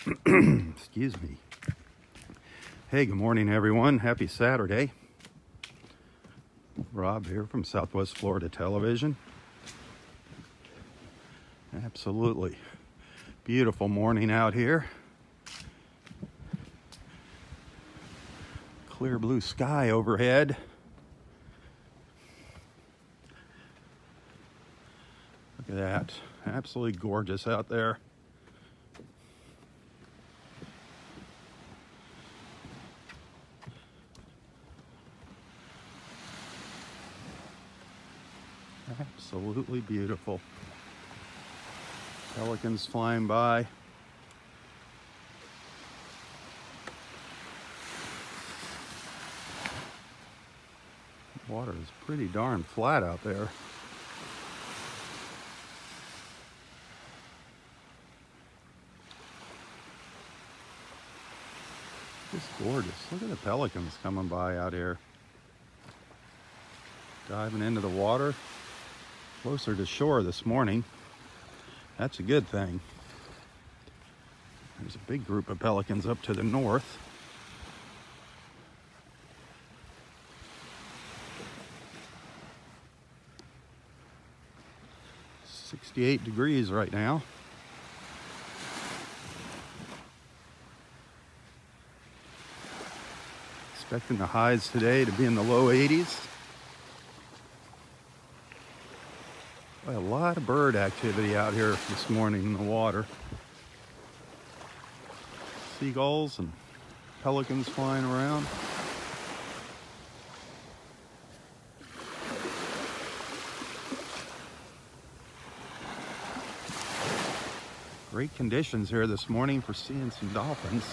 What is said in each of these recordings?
Excuse me. Hey, good morning, everyone. Happy Saturday. Rob here from Southwest Florida Television. Absolutely beautiful morning out here. Clear blue sky overhead. Look at that. Absolutely gorgeous out there. Absolutely beautiful. Pelicans flying by. Water is pretty darn flat out there. Just gorgeous. Look at the pelicans coming by out here. Diving into the water. Closer to shore this morning. That's a good thing. There's a big group of pelicans up to the north. It's 68 degrees right now. Expecting the highs today to be in the low 80s. A lot of bird activity out here this morning in the water. Seagulls and pelicans flying around. Great conditions here this morning for seeing some dolphins.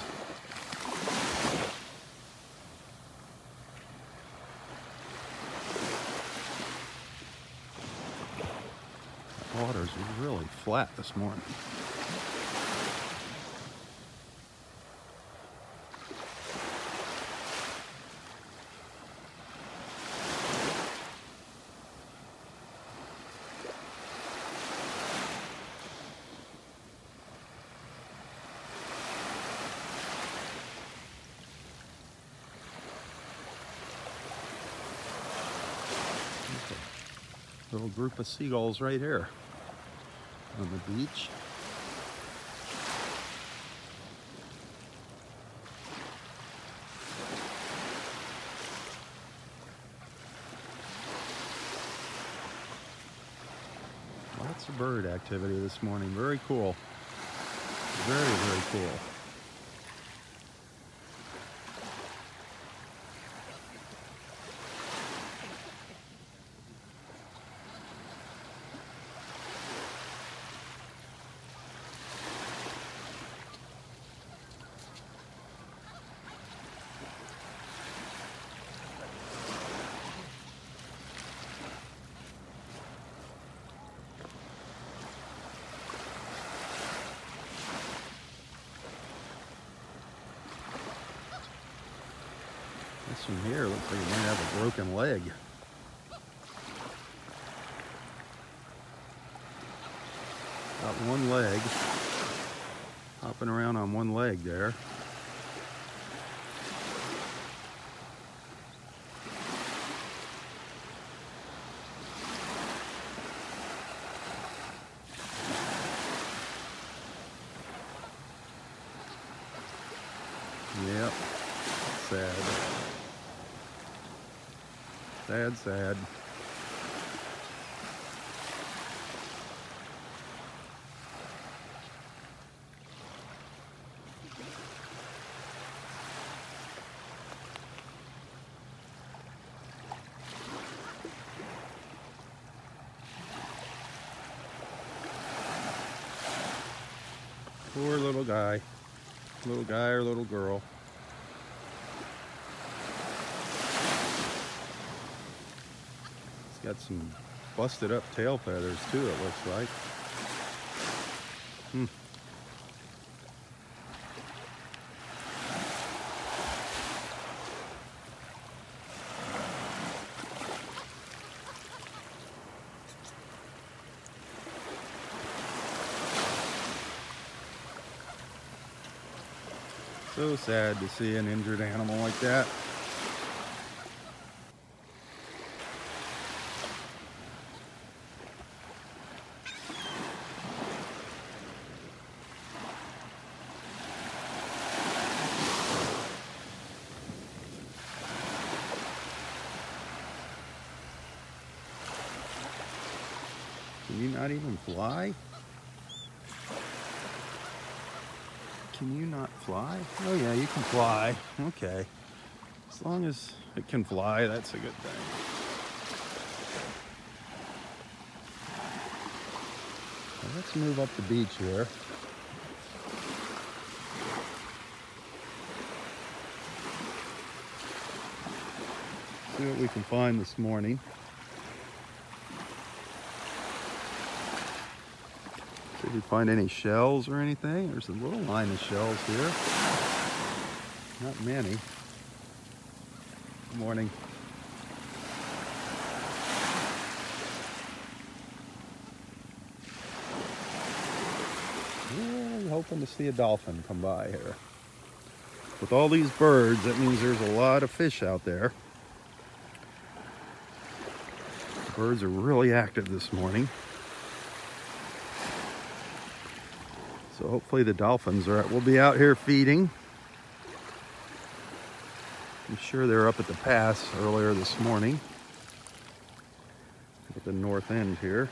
Water's really flat this morning. Little group of seagulls right here on the beach. Lots of bird activity this morning. Very cool. Very, very cool. This one here looks like it might have a broken leg. Got one leg. Hopping around on one leg there. Yep. Sad. Sad, sad. Poor little guy. Little guy or little girl. Got some busted up tail feathers too, it looks like. So sad to see an injured animal like that. Can you not even fly? Can you not fly? Oh yeah, you can fly. Okay. As long as it can fly, that's a good thing. Well, let's move up the beach here. See what we can find this morning. See if we find any shells or anything. There's a little line of shells here. Not many. Good morning. Really hoping to see a dolphin come by here. With all these birds, that means there's a lot of fish out there. The birds are really active this morning. So hopefully the dolphins will be out here feeding. I'm sure they're up at the pass earlier this morning. At the north end here.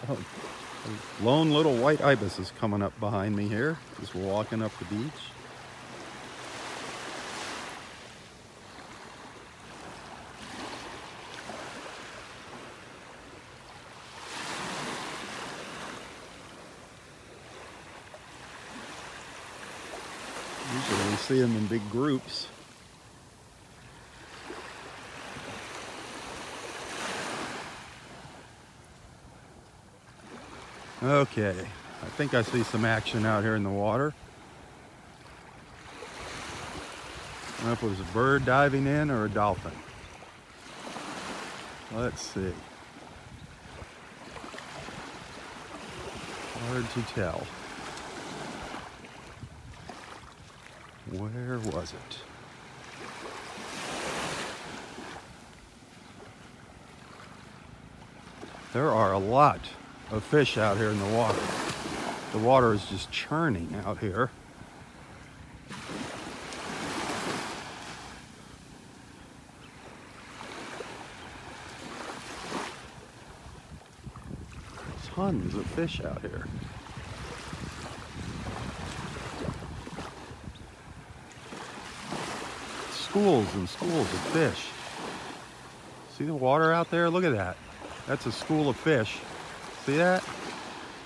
Oh, a lone little white ibis is coming up behind me here. Just walking up the beach. Usually we see them in big groups. Okay, I think I see some action out here in the water. I don't know if it was a bird diving in or a dolphin. Let's see. Hard to tell. Where was it? There are a lot of fish out here in the water. The water is just churning out here. Tons of fish out here. Schools and schools of fish. See the water out there? Look at that. That's a school of fish. See that?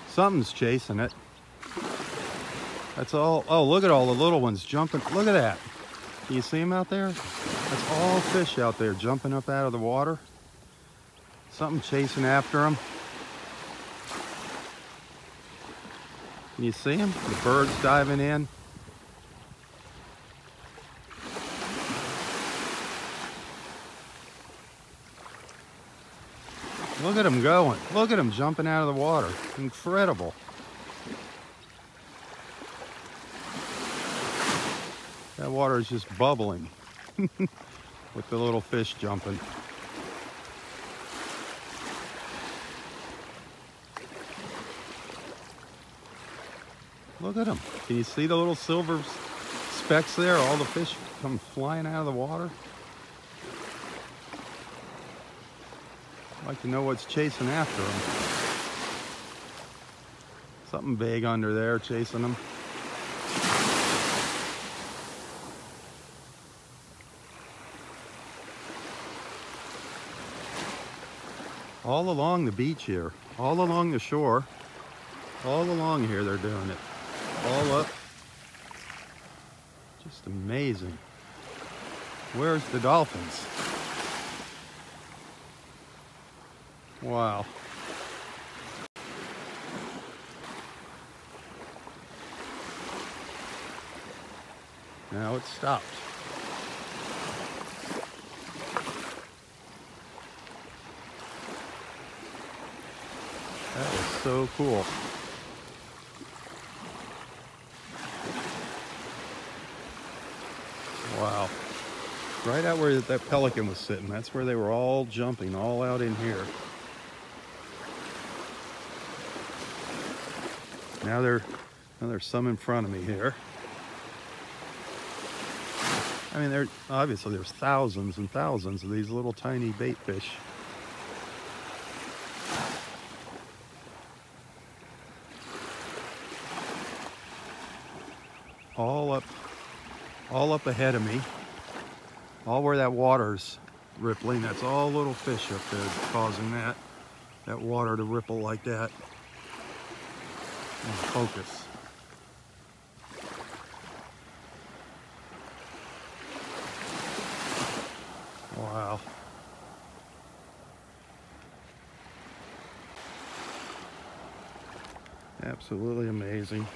Something's chasing it. That's all. Oh, look at all the little ones jumping. Look at that. Can you see them out there? That's all fish out there jumping up out of the water. Something chasing after them. Can you see them? The birds diving in. Look at them going. Look at them jumping out of the water. Incredible. That water is just bubbling with the little fish jumping. Look at them. Can you see the little silver specks there? All the fish come flying out of the water. I'd like to know what's chasing after them. Something big under there chasing them. All along the beach here, all along the shore, all along here they're doing it. All up. Just amazing. Where's the dolphins? Wow. Now it's stopped. so cool. Wow. Right out where that pelican was sitting, that's where they were all jumping, all out in here. Now there's some in front of me here. I mean, obviously there's thousands and thousands of these little tiny bait fish. All up ahead of me. All where that water's rippling, that's all little fish up there causing that water to ripple like that. Focus. Wow. Absolutely amazing.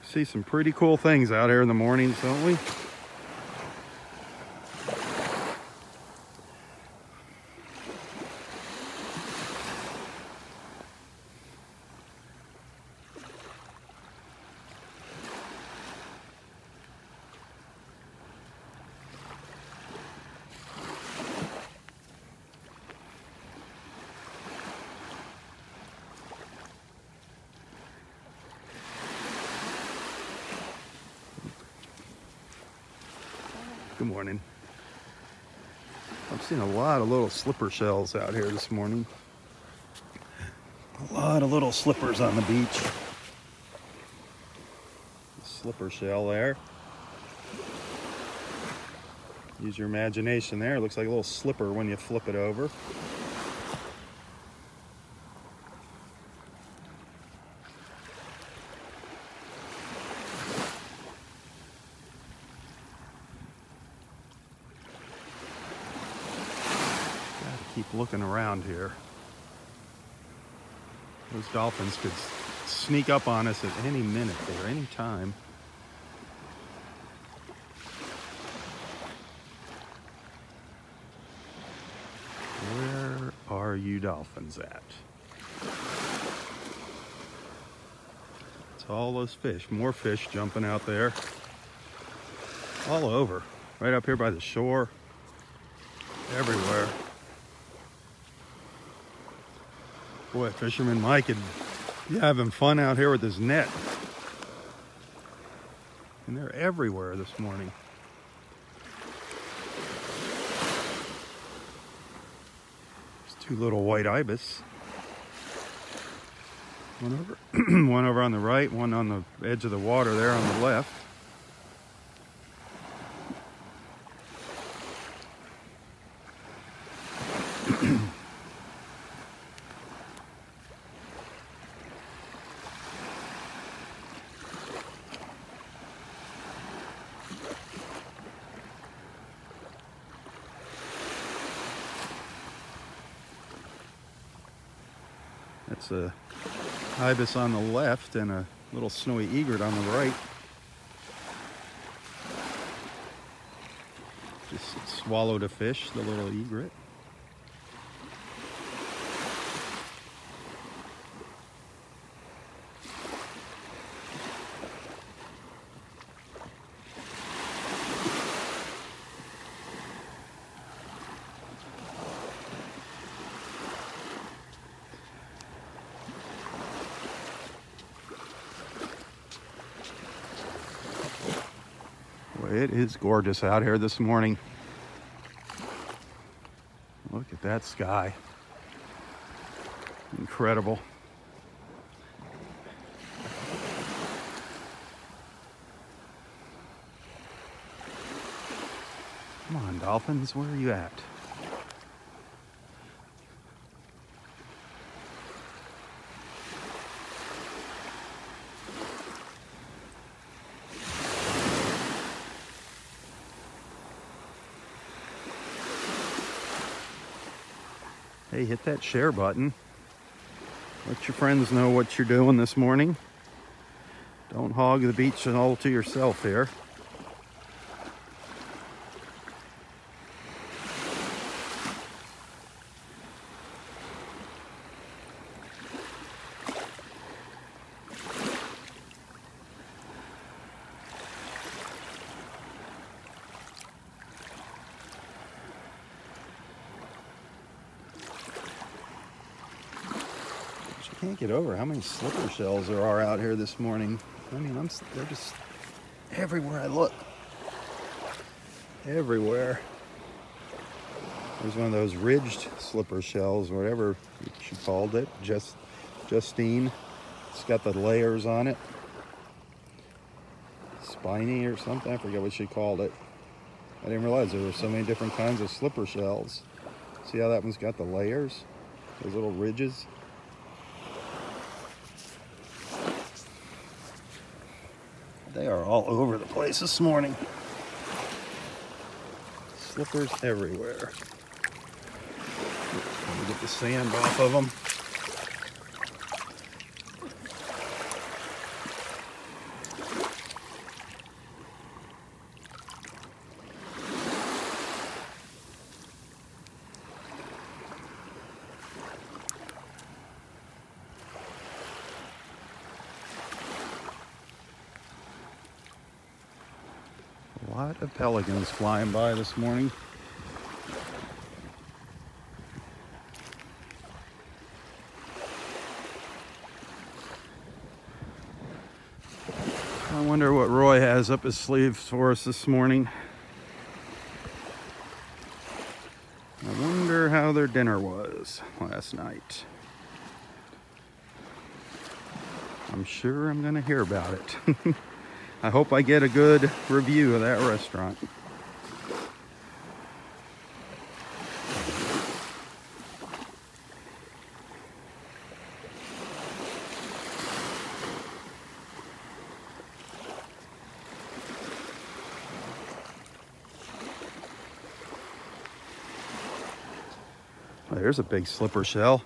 See some pretty cool things out here in the mornings, don't we? Good morning. I've seen a lot of little slipper shells out here this morning. A lot of little slippers on the beach. Slipper shell there. Use your imagination there. It looks like a little slipper when you flip it over. Keep looking around here. Those dolphins could sneak up on us at any minute or any time. Where are you dolphins at? It's all those fish, more fish jumping out there. All over, right up here by the shore, everywhere. Boy, Fisherman Mike is having fun out here with his net. And they're everywhere this morning. There's two little white ibis. One over on the right, one on the edge of the water there on the left. That's a ibis on the left and a little snowy egret on the right. Just swallowed a fish, the little egret. It is gorgeous out here this morning. Look at that sky. Incredible. Come on, dolphins, where are you at? Hey, hit that share button. Let your friends know what you're doing this morning. Don't hog the beach all to yourself here. Can't get over how many slipper shells there are out here this morning. I mean, they're just everywhere I look. Everywhere. There's one of those ridged slipper shells, whatever she called it, Justine. It's got the layers on it. Spiny or something, I forget what she called it. I didn't realize there were so many different kinds of slipper shells. See how that one's got the layers? Those little ridges. They are all over the place this morning. Slippers everywhere. Let me get the sand off of them. A lot of pelicans flying by this morning. I wonder what Roy has up his sleeve for us this morning. I wonder how their dinner was last night. I'm sure I'm gonna hear about it. I hope I get a good review of that restaurant. There's a big slipper shell.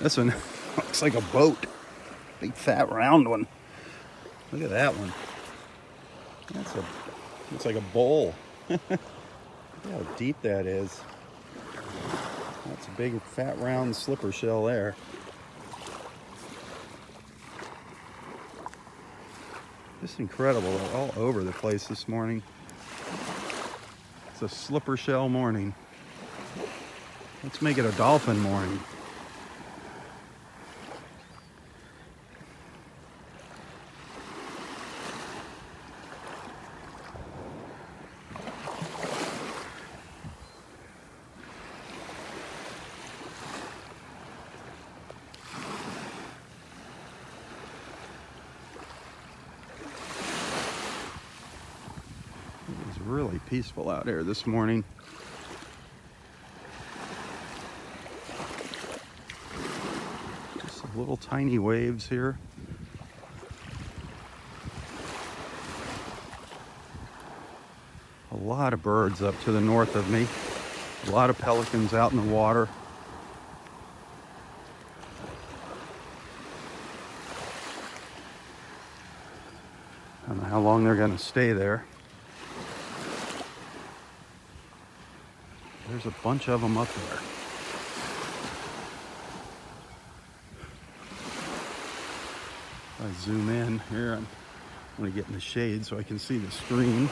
This one looks like a boat. Big fat round one. Look at that one. It's like a bowl. Look how deep that is. That's a big fat round slipper shell there. Just incredible. They're all over the place this morning. It's a slipper shell morning. Let's make it a dolphin morning. It was really peaceful out here this morning. Little tiny waves here. A lot of birds up to the north of me. A lot of pelicans out in the water. I don't know how long they're going to stay there. There's a bunch of them up there. I zoom in here, I'm going to get in the shade so I can see the screen.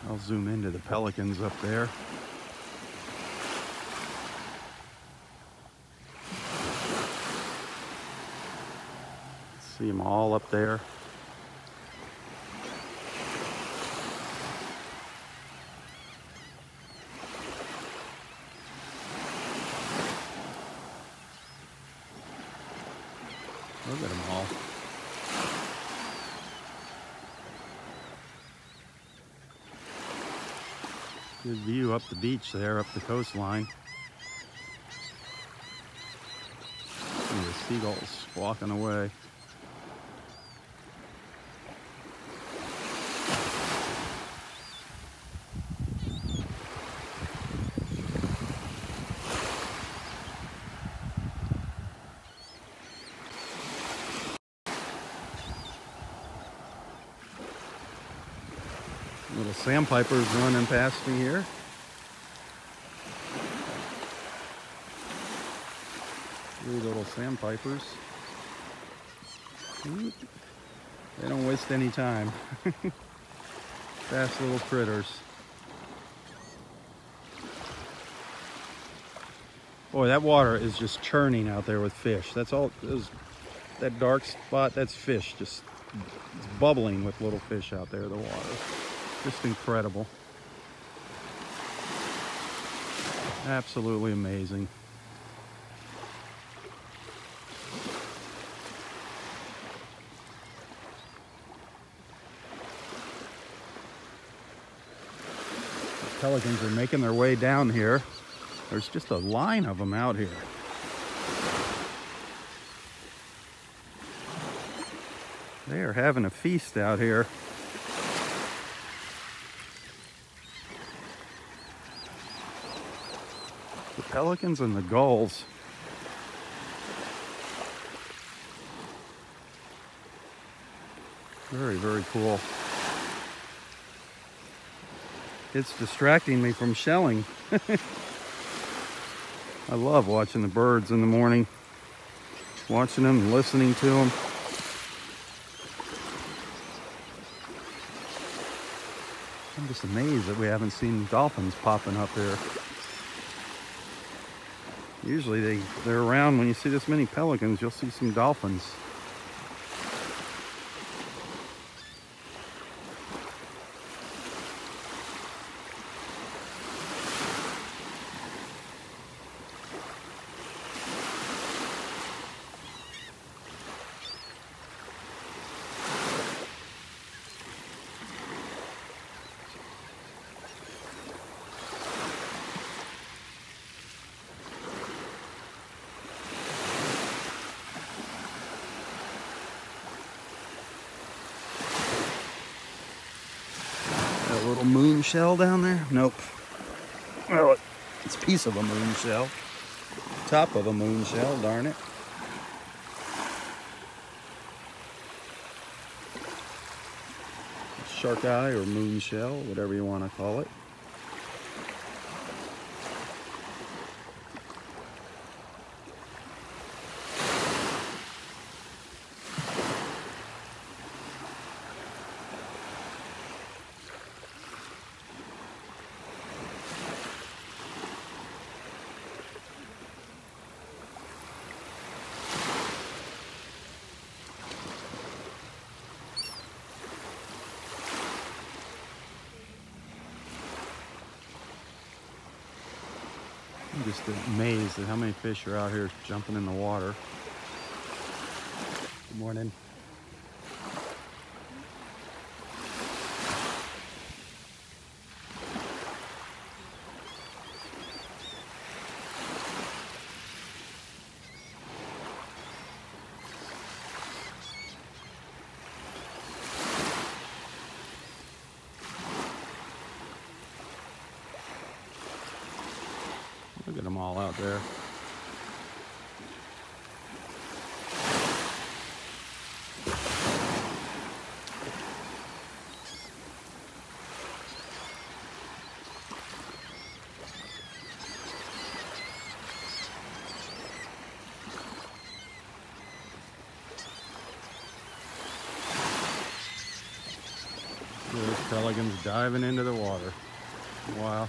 I'll zoom into the pelicans up there. See them all up there. Look at them all. Good view up the beach there, up the coastline. See the seagulls walking away. Little sandpipers running past me here. Three little sandpipers. They don't waste any time. Fast little critters. Boy, that water is just churning out there with fish. That's all. That dark spot, that's fish. Just it's bubbling with little fish out there, the water. Just incredible. Absolutely amazing. The pelicans are making their way down here. There's just a line of them out here. They are having a feast out here. The pelicans and the gulls. Very, very cool. It's distracting me from shelling. I love watching the birds in the morning. Watching them and listening to them. I'm just amazed that we haven't seen dolphins popping up here. Usually they're around. When you see this many pelicans, you'll see some dolphins. That little moon shell down there? Nope. Well, it's a piece of a moon shell. Top of a moon shell, darn it. Shark eye or moon shell, whatever you want to call it. I'm just amazed at how many fish are out here jumping in the water. Good morning. Look at them all out there. There's pelicans diving into the water. Wow.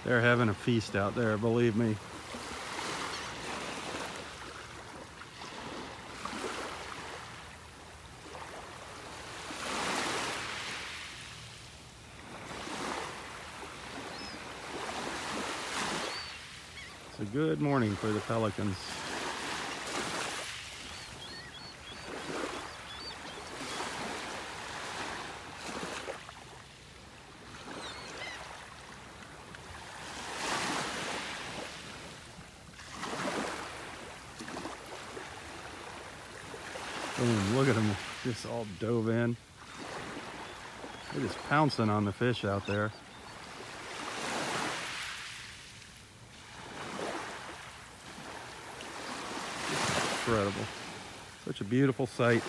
They're having a feast out there, believe me. It's a good morning for the pelicans. Boom, look at them just all dove in. They're just pouncing on the fish out there. Incredible. Such a beautiful sight.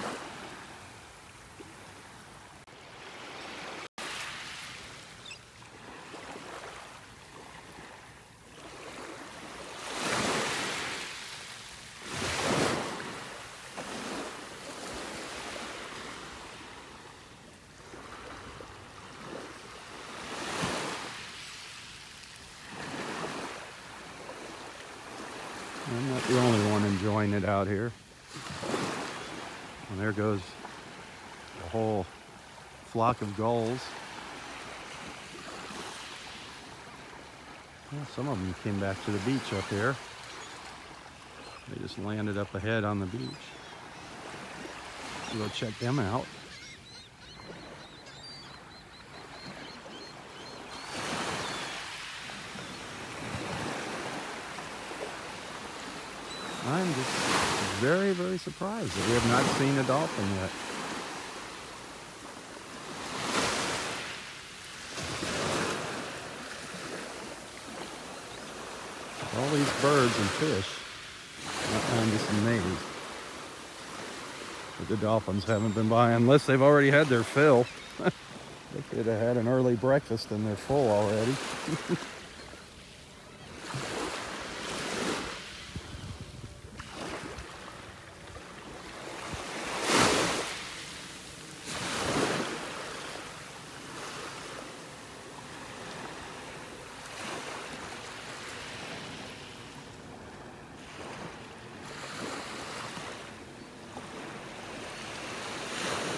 I'm not the only one enjoying it out here. And there goes a whole flock of gulls. Well, some of them came back to the beach up here. They just landed up ahead on the beach. We'll go check them out. I'm just very, very surprised that we have not seen a dolphin yet. All these birds and fish, I'm just amazed that the dolphins haven't been by, unless they've already had their fill. They could have had an early breakfast and they're full already.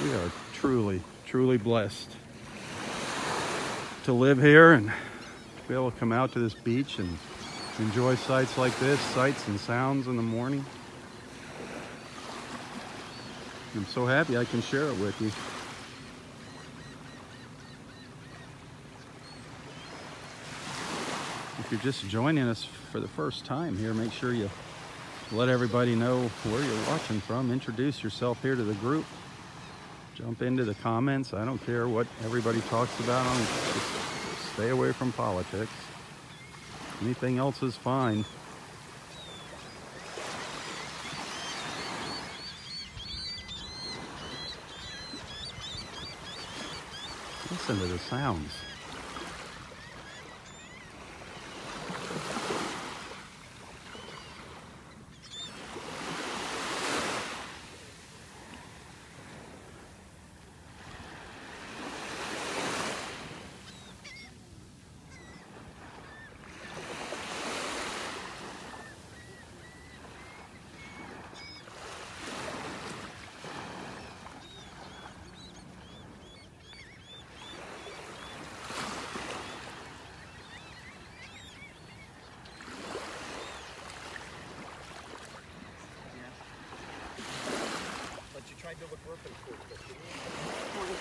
We are truly, truly blessed to live here and be able to come out to this beach and enjoy sights like this, sights and sounds in the morning. I'm so happy I can share it with you. If you're just joining us for the first time here, make sure you let everybody know where you're watching from. Introduce yourself here to the group. Jump into the comments. I don't care what everybody talks about. Just stay away from politics. Anything else is fine. Listen to the sounds.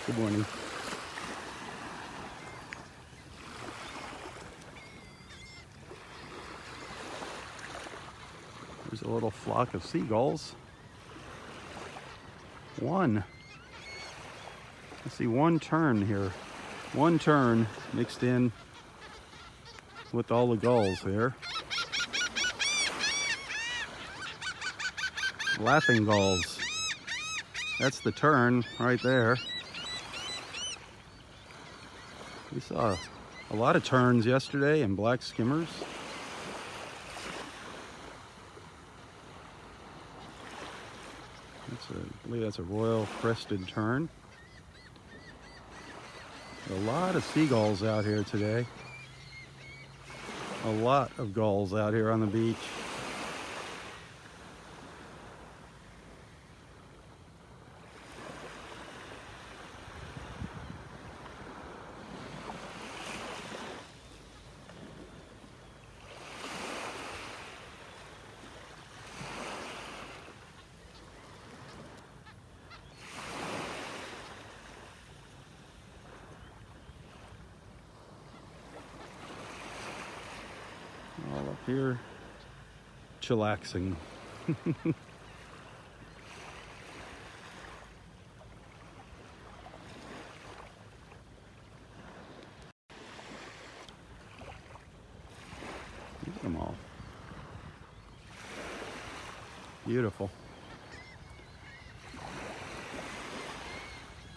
Good morning. There's a little flock of seagulls. One. I see one tern here. One tern mixed in with all the gulls here. Laughing gulls. That's the tern right there. We saw a lot of terns yesterday and black skimmers. I believe that's a royal crested tern. A lot of seagulls out here today. A lot of gulls out here on the beach. All up here, chillaxing. Look at them all. Beautiful.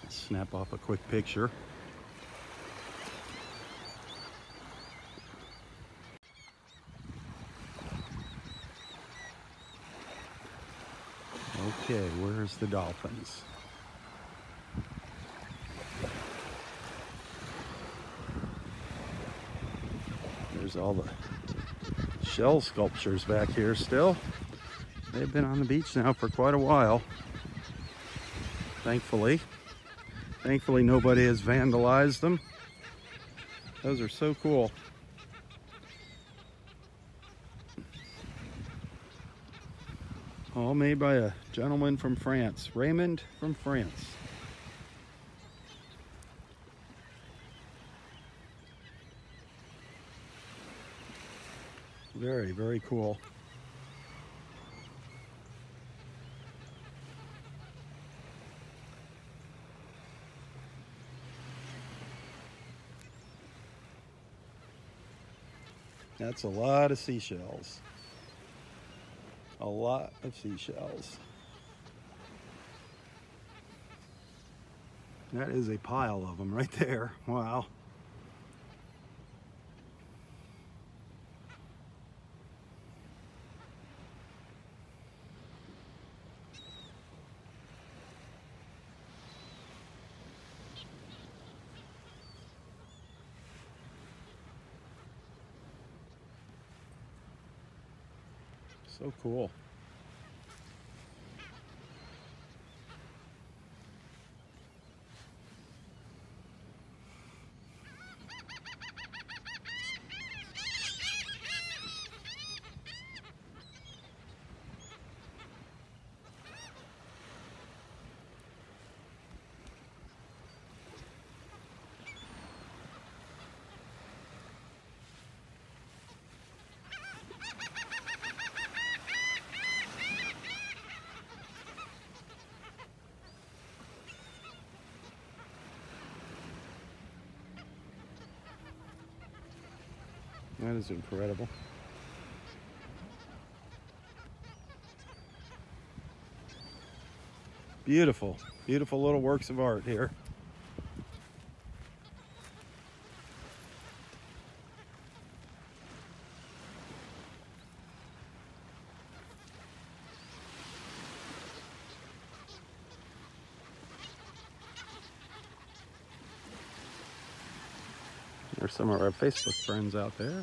Let's snap off a quick picture. Okay, where's the dolphins? There's all the shell sculptures back here still. They've been on the beach now for quite a while. Thankfully nobody has vandalized them. Those are so cool. All made by a gentleman from France, Raymond from France. Very, very cool. That's a lot of seashells. A lot of seashells. That is a pile of them right there. Wow. So cool. That is incredible. Beautiful, beautiful little works of art here. There's some of our Facebook friends out there.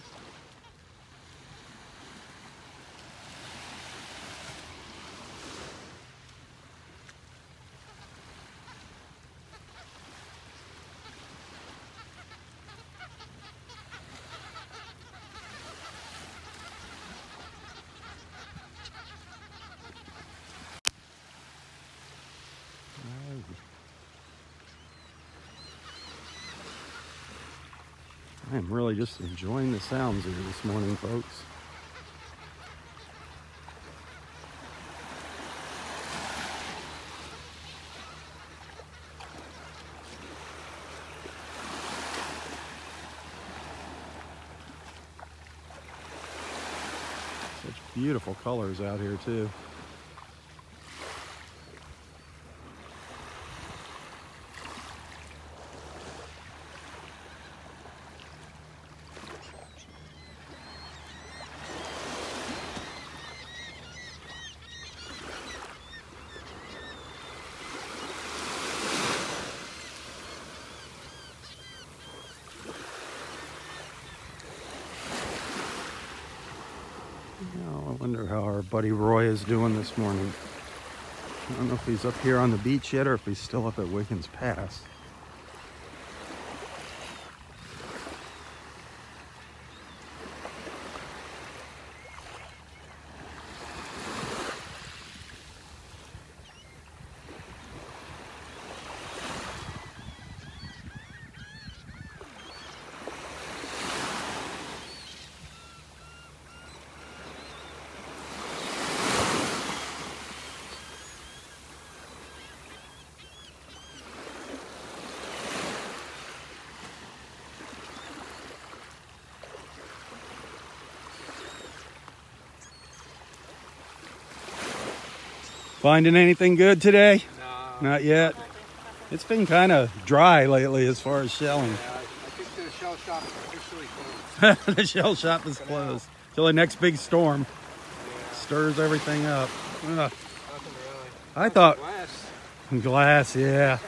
I am really just enjoying the sounds here this morning, folks. Such beautiful colors out here, too. I wonder how our buddy Roy is doing this morning. I don't know if he's up here on the beach yet or if he's still up at Wiggins Pass. Finding anything good today? No. Not yet? It's been kind of dry lately as far as shelling. Yeah, I think the shell shop is officially closed. The shell shop is closed. Till the next big storm stirs everything up. Ugh. Nothing really. I thought... Glass. Glass, yeah.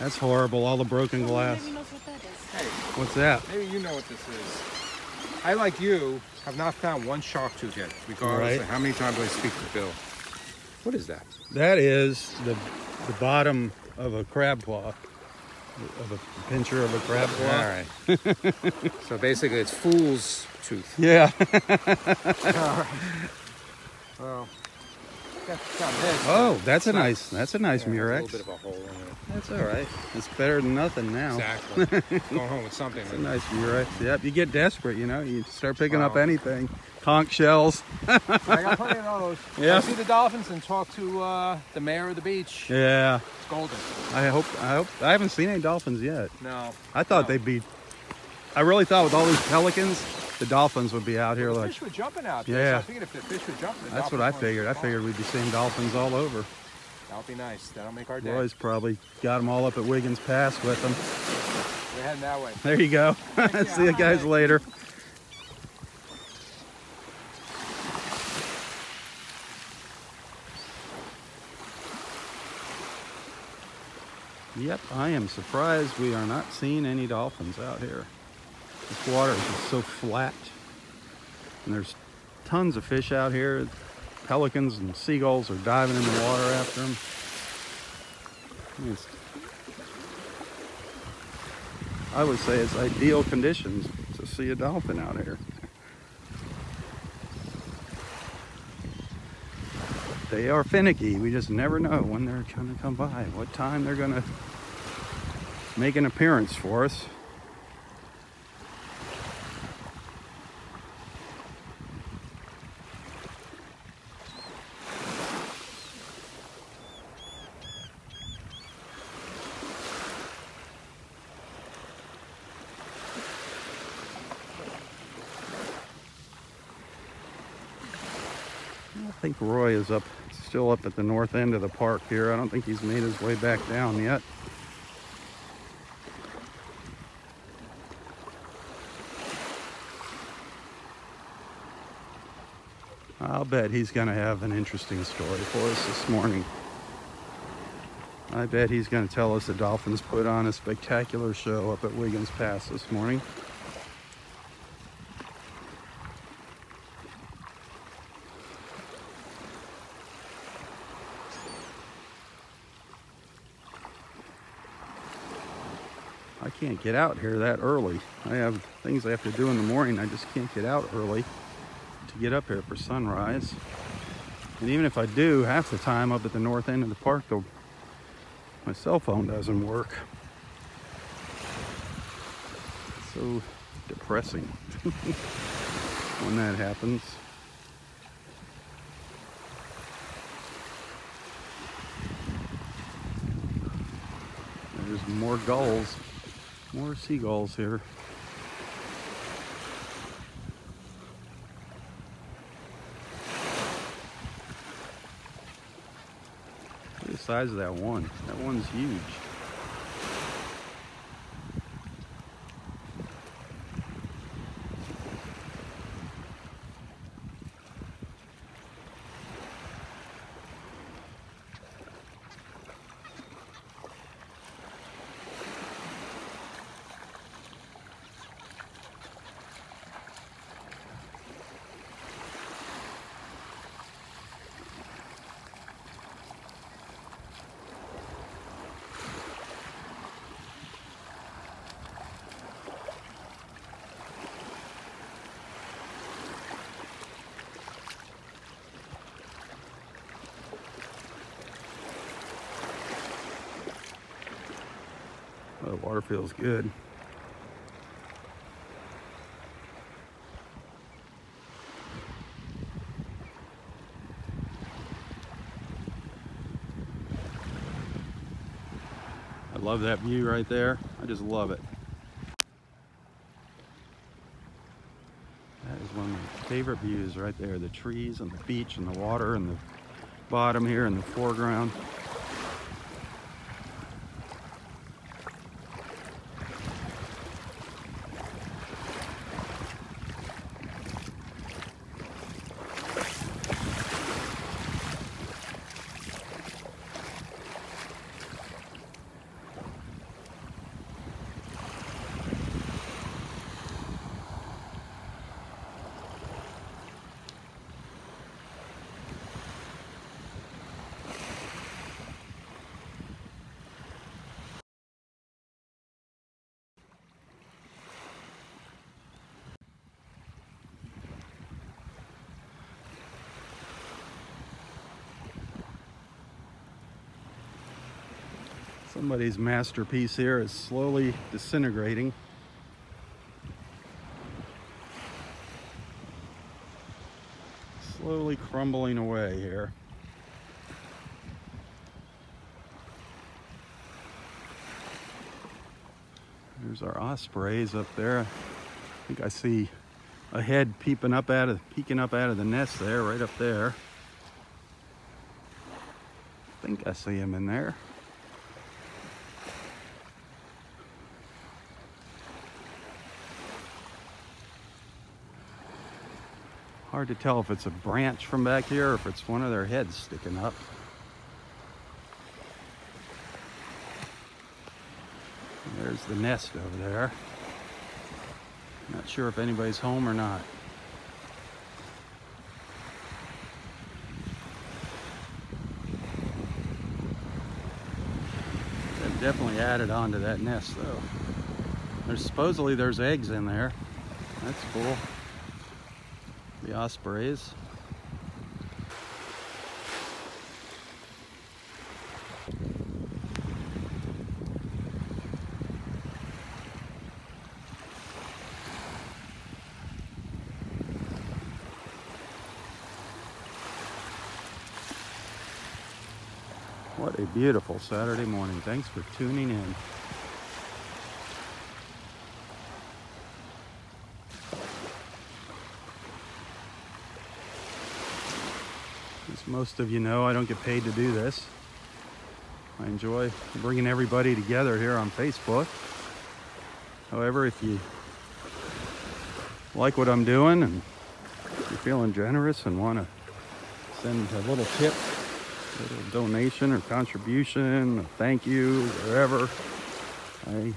That's horrible, all the broken glass. Hey, What's that? maybe you know what this is. I, like you, have not found one shark tooth yet, regardless Right. of how many times I speak to Bill. What is that? That is the bottom of a crab claw, of a pincher of a crab claw. All right. So basically, it's fool's tooth. Yeah. All right. Well, got this. Oh, that's a It's not- nice yeah, Murex. a little bit of a hole in it. That's all right. It's better than nothing now. Exactly. Going home with something. It's a Like nice Murex. Yep, you get desperate, you know. You start picking up Wow. anything. Conch shells. I got plenty of those. Yeah. Go see the dolphins and talk to the mayor of the beach. Yeah. It's golden. I hope. I haven't seen any dolphins yet. No. I thought no. they'd be. I really thought with all these pelicans, the dolphins would be out here The like. fish were jumping out there. Yeah. So I figured if the fish were jumping, the That's what dolphins I wanted figured. to I spawn. figured we'd be seeing dolphins all over. That'll be nice. That'll make our day. Roy's probably got them all up at Wiggins Pass with them. We're heading that way. There you go. See you guys later. Yep, I am surprised we are not seeing any dolphins out here. This water is just so flat. And there's tons of fish out here. Pelicans and seagulls are diving in the water after them. I would say it's ideal conditions to see a dolphin out here. They are finicky. We just never know when they're going to come by, what time they're going to make an appearance for us. I think Roy is still up at the north end of the park here. I don't think he's made his way back down yet. I'll bet he's going to have an interesting story for us this morning. I bet he's going to tell us the dolphins put on a spectacular show up at Wiggins Pass this morning. I can't get out here that early. I have things I have to do in the morning. I just can't get out early to get up here for sunrise. And even if I do, half the time up at the north end of the park, my cell phone doesn't work. It's so depressing when that happens. There's more gulls. More seagulls here. Look at the size of that one. That one's huge. Oh, the water feels good. I love that view right there. I just love it. That is one of my favorite views right there. The trees and the beach and the water and the bottom here in the foreground. Somebody's masterpiece here is slowly disintegrating. Slowly crumbling away here. There's our ospreys up there. I think I see a head peeking up out of the nest there, right up there. I think I see him in there. Hard to tell if it's a branch from back here or if it's one of their heads sticking up. There's the nest over there. Not sure if anybody's home or not. They've definitely added on to that nest though. Supposedly there's eggs in there. That's cool. The ospreys. What a beautiful Saturday morning. Thanks for tuning in. As most of you know, I don't get paid to do this. I enjoy bringing everybody together here on Facebook. However, if you like what I'm doing and you're feeling generous and want to send a little tip, a little donation or contribution, a thank you, wherever, I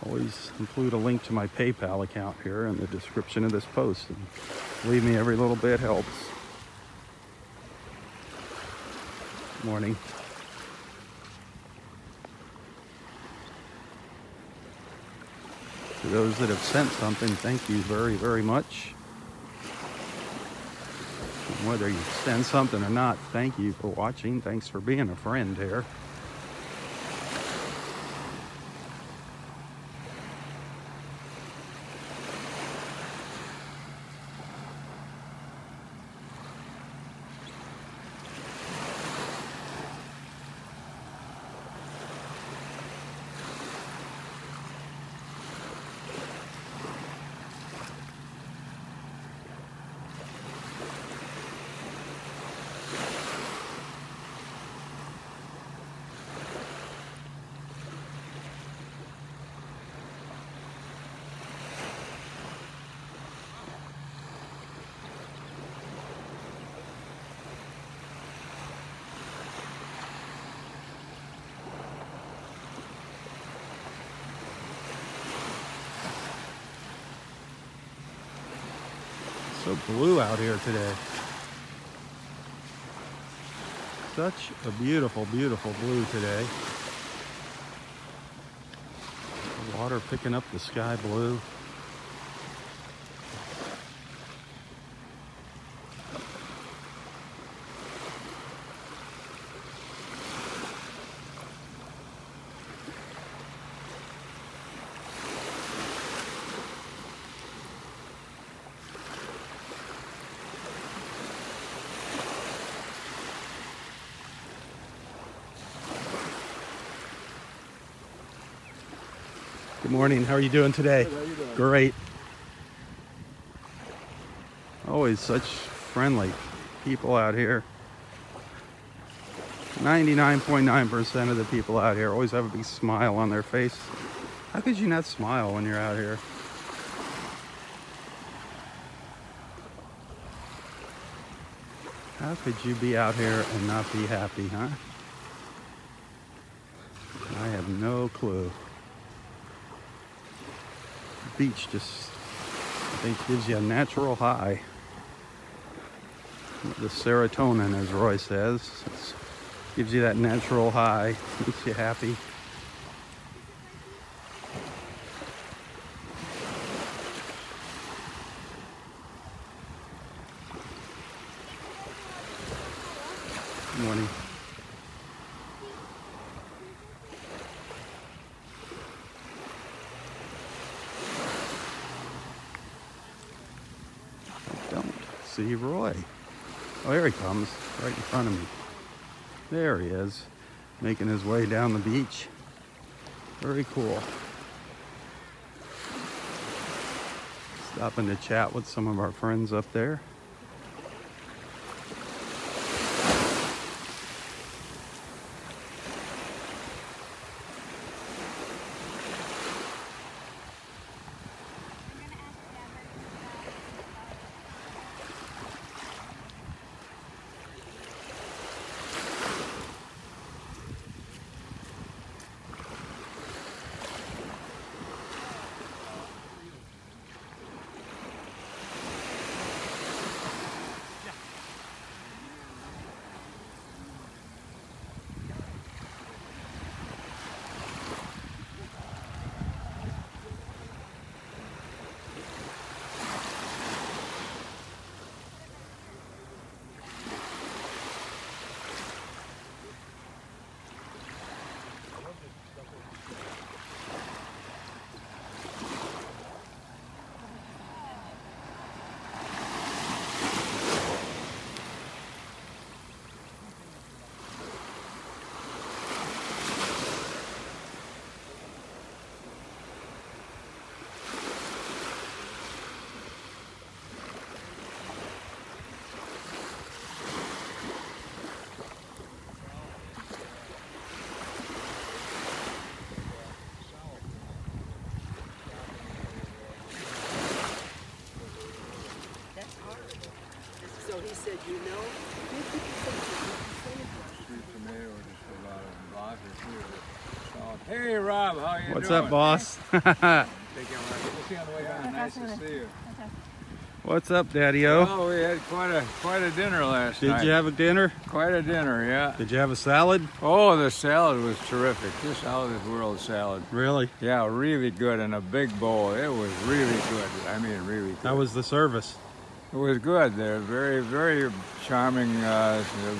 always include a link to my PayPal account here in the description of this post. And believe me, every little bit helps. Good morning. To those that have sent something, thank you very, very much. And whether you send something or not, thank you for watching. Thanks for being a friend here. So blue out here today. Such a beautiful, beautiful blue today. The water picking up the sky blue. Good morning. How are you doing today? Good, how you doing? Great. Always such friendly people out here. 99.9% of the people out here always have a big smile on their face. How could you not smile when you're out here? How could you be out here and not be happy, huh? I have no clue. The beach just, I think, gives you a natural high. The serotonin, as Roy says, gives you that natural high, makes you happy. Good morning. see Roy. Oh, here he comes, right in front of me. There he is, making his way down the beach. Very cool. Stopping to chat with some of our friends up there. So he said, you know, hey Rob, how you What's doing? up, boss? We'll see you on the way down. Nice to see you. What's up, Daddy-O? Well, we had quite a dinner last night. Did you have a dinner? Quite a dinner, yeah. Did you have a salad? Oh, the salad was terrific. Just out of this world salad. Really? Yeah, really good in a big bowl. It was really good. I mean, really good. How was the service? It was good. They're very charming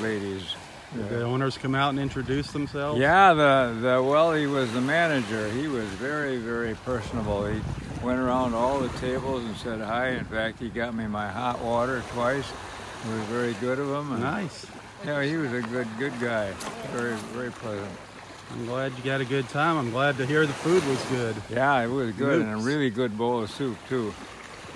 ladies. Did the owners come out and introduce themselves? Yeah, well, he was the manager. He was very personable. He went around all the tables and said hi. In fact, he got me my hot water twice. It was very good of him. And Nice. yeah, he was a good guy. Very pleasant. I'm glad you got a good time. I'm glad to hear the food was good. Yeah, it was good, and a Oops. really good bowl of soup too.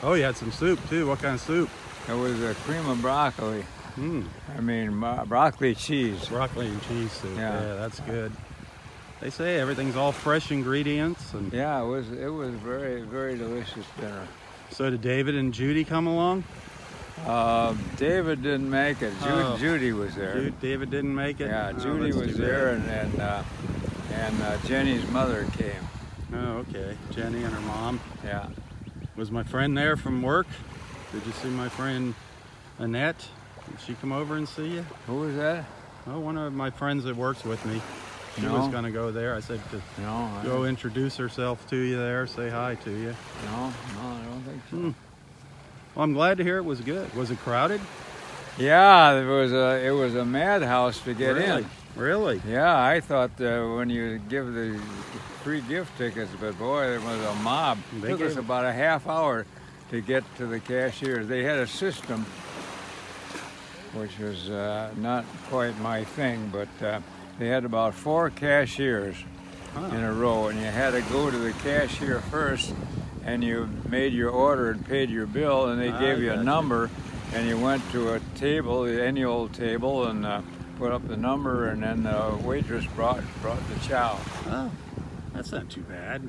Oh, you had some soup too. What kind of soup? It was a cream of broccoli. Mm, I mean, broccoli cheese. broccoli and cheese soup. Yeah. Yeah, that's good. They say everything's all fresh ingredients. And Yeah, it was very delicious dinner. so did David and Judy come along? David didn't make it. Judy was there. David didn't make it? Yeah, Oh, Judy that's was too there, bad. and Jenny's mother came. Oh, okay. Jenny and her mom. Yeah. Was my friend there from work? Did you see my friend Annette? Did she come over and see you? Who was that? Oh, one of my friends that works with me. She No. was going to go there. I said to No. go introduce herself to you there, say hi to you. No, I don't think so. Well, I'm glad to hear it was good. Was it crowded? Yeah, it was a madhouse to get Really? in. Really? Yeah, I thought when you give the free gift tickets, but boy, it was a mob. It They took us gave- about a half hour to get to the cashiers. They had a system, which was not quite my thing, but they had about 4 cashiers in a row, and you had to go to the cashier first, and you made your order and paid your bill, and they gave you a gotcha. number, and you went to a table, any old table, and put up the number, and then the waitress brought the chow. Oh, that's not too bad.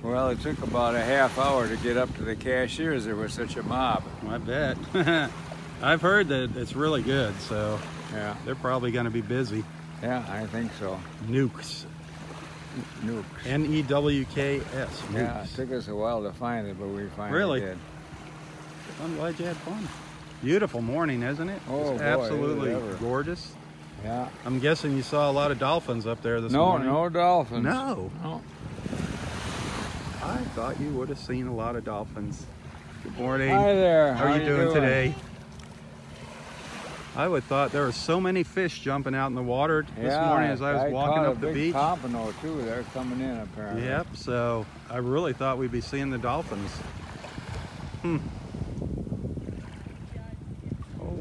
Well, it took about a half hour to get up to the cashiers. There was such a mob. I bet. I've heard that it's really good, so Yeah, they're probably going to be busy. yeah, I think so. Nukes. Nukes. N-E-W-K-S. Yeah, Nukes. it took us a while to find it, but we finally Really? did. I'm glad you had fun. Beautiful morning, isn't it? Oh, It's boy, absolutely ever. gorgeous. Yeah. I'm guessing you saw a lot of dolphins up there this morning. No dolphins. No. No. I thought you would have seen a lot of dolphins. Good morning. Hi there. How are you doing today? I would thought there were so many fish jumping out in the water this morning as I was walking caught up a the big beach. pompano too. They're coming in apparently. Yep, so I really thought we'd be seeing the dolphins.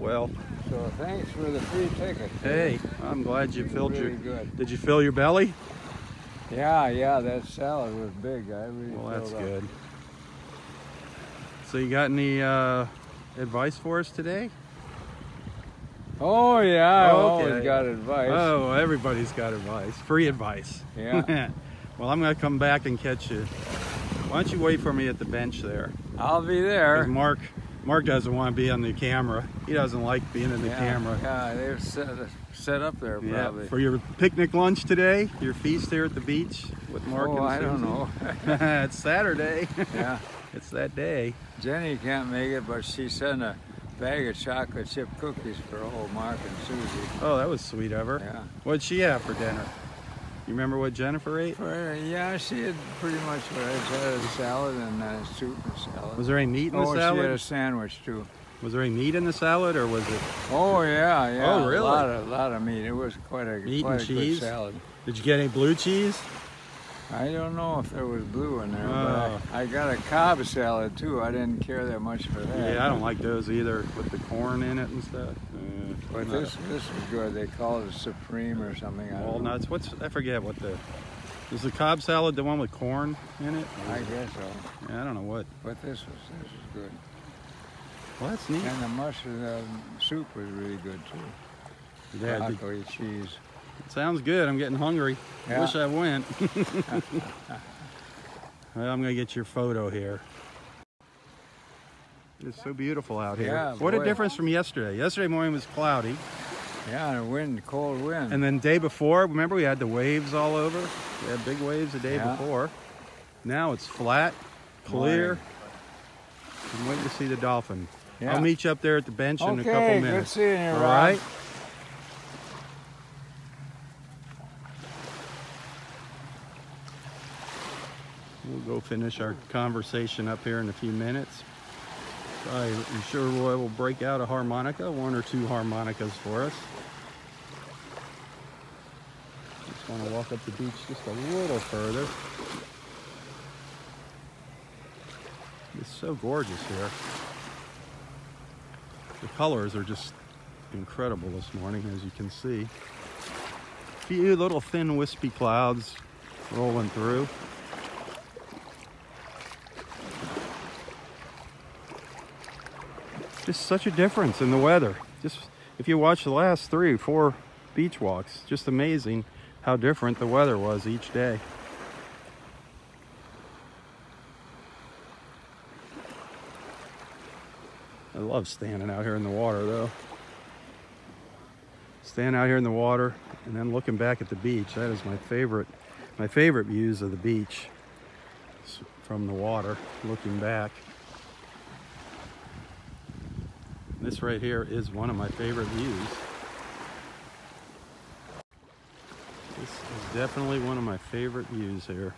well. So thanks for the free ticket. Hey, I'm glad you filled Really your... good. Did you fill your belly? Yeah, that salad was big. I really Well, that's filled up. good. So you got any advice for us today? Oh yeah, I Okay. always got advice. Oh, everybody's got advice. Free advice. Yeah. Well, I'm going to come back and catch you. Why don't you wait for me at the bench there? I'll be there. Because Mark doesn't want to be on the camera. He doesn't like being in the camera. Yeah, they're set up there probably. Yeah. For your picnic lunch today, your feast here at the beach with Mark and I don't Susie. know. It's Saturday. Yeah. It's that day. Jenny can't make it, but she sent a bag of chocolate chip cookies for old Mark and Susie. Oh, that was sweet of her. Yeah. What'd she have for dinner? You remember what Jennifer ate? Yeah, she had pretty much what I said, a salad and soup and salad. Was there any meat in the Oh, salad? she had a sandwich too. Was there any meat in the salad, or was it? Oh yeah. Oh, really? A lot of meat. It was quite a Meat quite and a good cheese? salad. Did you get any blue cheese? I don't know if there was blue in there, Oh. but I got a Cobb salad too. I didn't care that much for that. Yeah, I don't like those either, with the corn in it and stuff. But this was good. They call it a Supreme or something. I don't know. Walnuts. I forget what the. Is the Cobb salad the one with corn in it? I guess so. Yeah, I don't know what. But this was good. Well, that's neat. And the mustard soup was really good too. Yeah, Broccoli, cheese. it sounds good. I'm getting hungry. Yeah. Wish I went. Well, I'm gonna get your photo here. It's so beautiful out here. Yeah, What a boy. difference from yesterday. Yesterday morning was cloudy, Yeah, and a wind, cold wind. and then day before, remember we had the waves all over? We had big waves the day Yeah. before. Now it's flat, clear. Morning. I'm waiting to see the dolphin. Yeah. I'll meet you up there at the bench in a couple Okay, minutes. good seeing you, All Rob. right? We'll go finish our conversation up here in a few minutes. I'm sure Roy will break out a harmonica, one or two harmonicas for us. Just want to walk up the beach just a little further. It's so gorgeous here. The colors are just incredible this morning, as you can see. A few little thin wispy clouds rolling through. Just such a difference in the weather. Just if you watch the last 3 or 4 beach walks, just amazing how different the weather was each day. I love standing out here in the water though. Standing out here in the water and then looking back at the beach. That is my favorite views of the beach. From the water, looking back. This right here is one of my favorite views. This is definitely one of my favorite views here.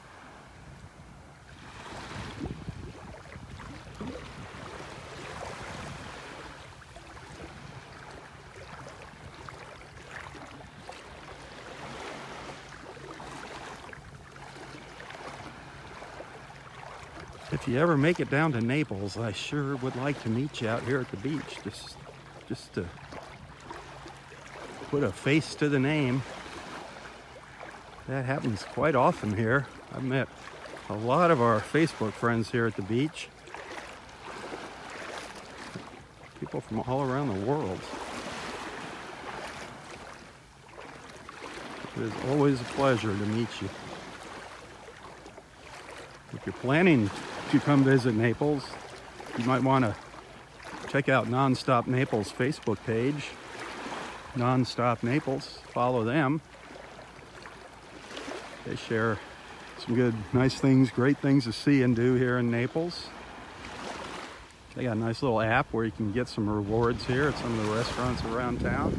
If you ever make it down to Naples, I sure would like to meet you out here at the beach, just to put a face to the name. That happens quite often here. I've met a lot of our Facebook friends here at the beach. People from all around the world. It is always a pleasure to meet you. If you're planning to come visit Naples, you might want to check out Nonstop Naples Facebook page. Nonstop Naples, follow them. They share some good, nice things, great things to see and do here in Naples. They got a nice little app where you can get some rewards here at some of the restaurants around town.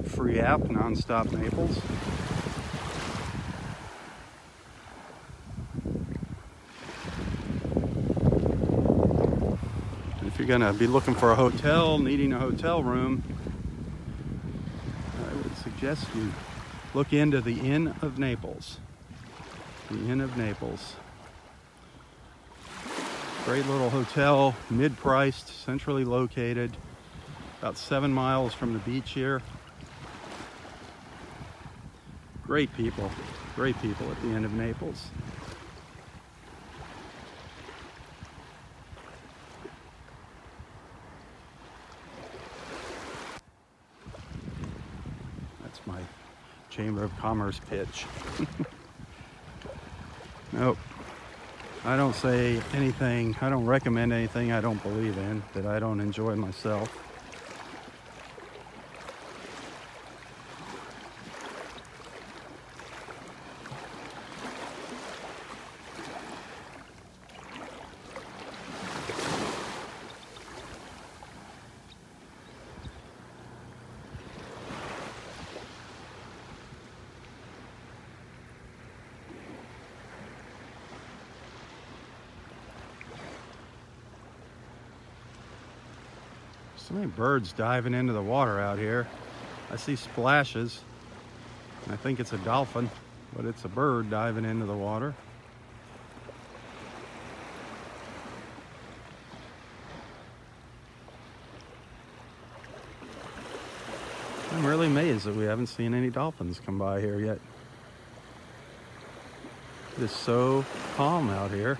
Free app, Nonstop Naples. If you're gonna be looking for a hotel, needing a hotel room, I would suggest you look into the Inn of Naples. The Inn of Naples. Great little hotel, mid-priced, centrally located. About 7 miles from the beach here. Great people at the end of Naples. That's my Chamber of Commerce pitch. Nope. I don't say anything, I don't recommend anything I don't believe in, that I don't enjoy myself. So many birds diving into the water out here. I see splashes. I think it's a dolphin, but it's a bird diving into the water. I'm really amazed that we haven't seen any dolphins come by here yet. It is so calm out here.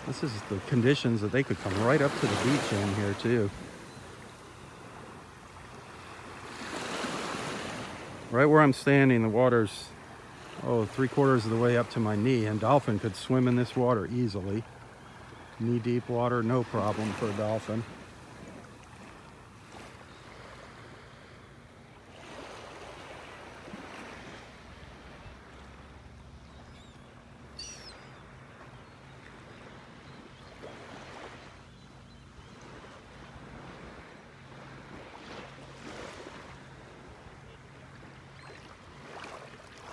This is the conditions that they could come right up to the beach in here too. Right where I'm standing, the water's, 3/4 of the way up to my knee, and dolphin could swim in this water easily. Knee-deep water, no problem for a dolphin.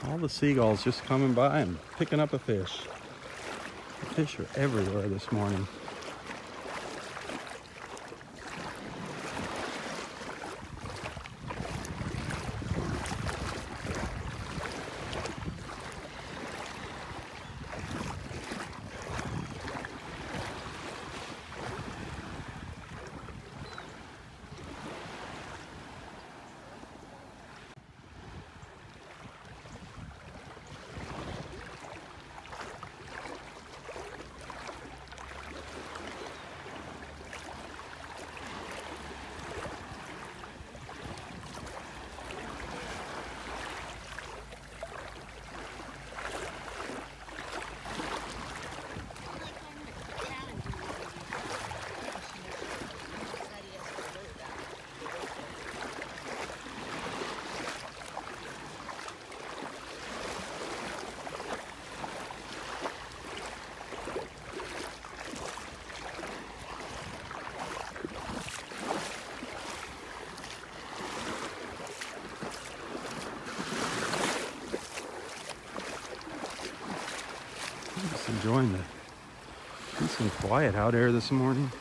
All the seagulls just coming by and picking up a fish. The fish are everywhere this morning. Just enjoying the peace and quiet out here this morning.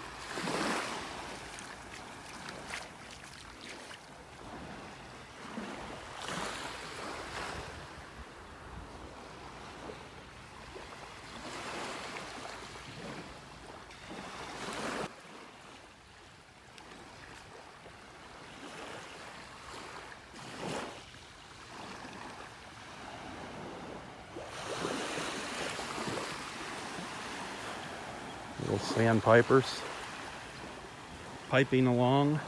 Little sandpipers piping along.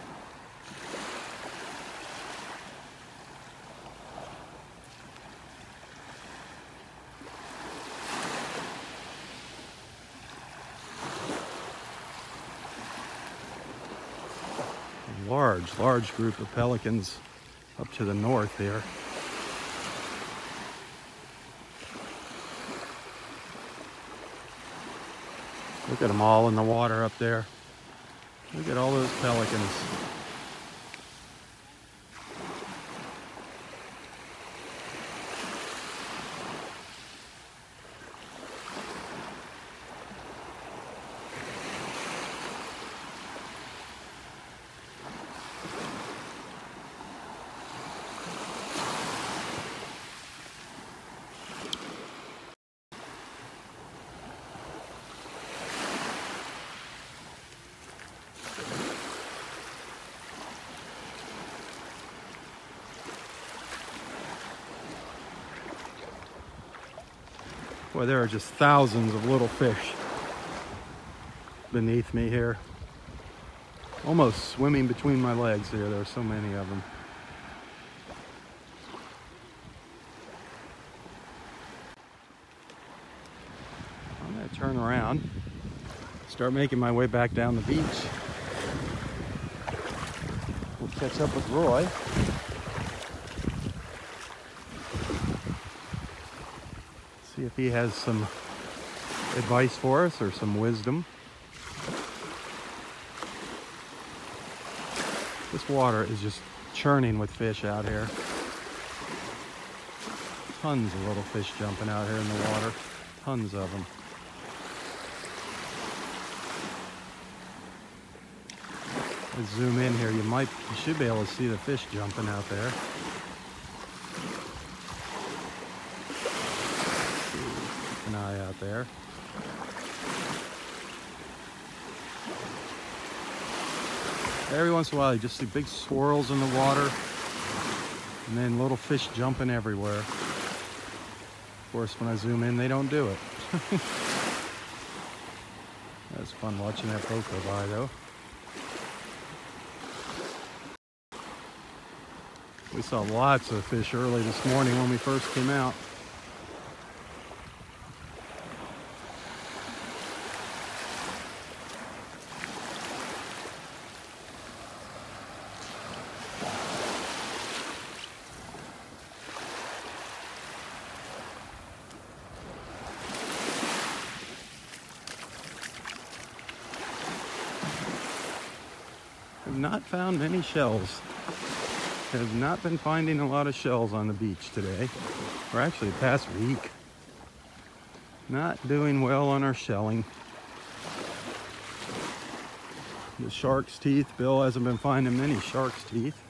A large group of pelicans up to the north here. Look at them all in the water up there. Look at all those pelicans. Boy, there are just thousands of little fish beneath me here. Almost swimming between my legs here. There are so many of them. I'm gonna turn around, start making my way back down the beach. We'll catch up with Roy. See if he has some advice for us or some wisdom. This water is just churning with fish out here. Tons of little fish jumping out here in the water. Tons of them. Let's zoom in here. You should be able to see the fish jumping out there. Keep an eye out there. Every once in a while you just see big swirls in the water and then little fish jumping everywhere. Of course, when I zoom in, they don't do it. That's fun watching that boat go by, though. We saw lots of fish early this morning when we first came out. Have not found many shells. Have not been finding a lot of shells on the beach today, or actually the past week. Not doing well on our shelling. The shark's teeth, Bill hasn't been finding many shark's teeth.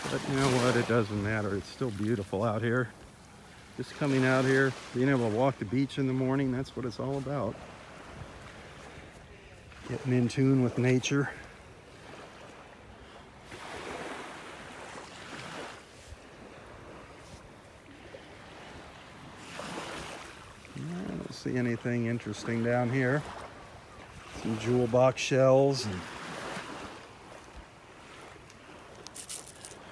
But you know what, it doesn't matter. It's still beautiful out here. Just coming out here, being able to walk the beach in the morning, that's what it's all about. Getting in tune with nature. I don't see anything interesting down here. Some jewel box shells and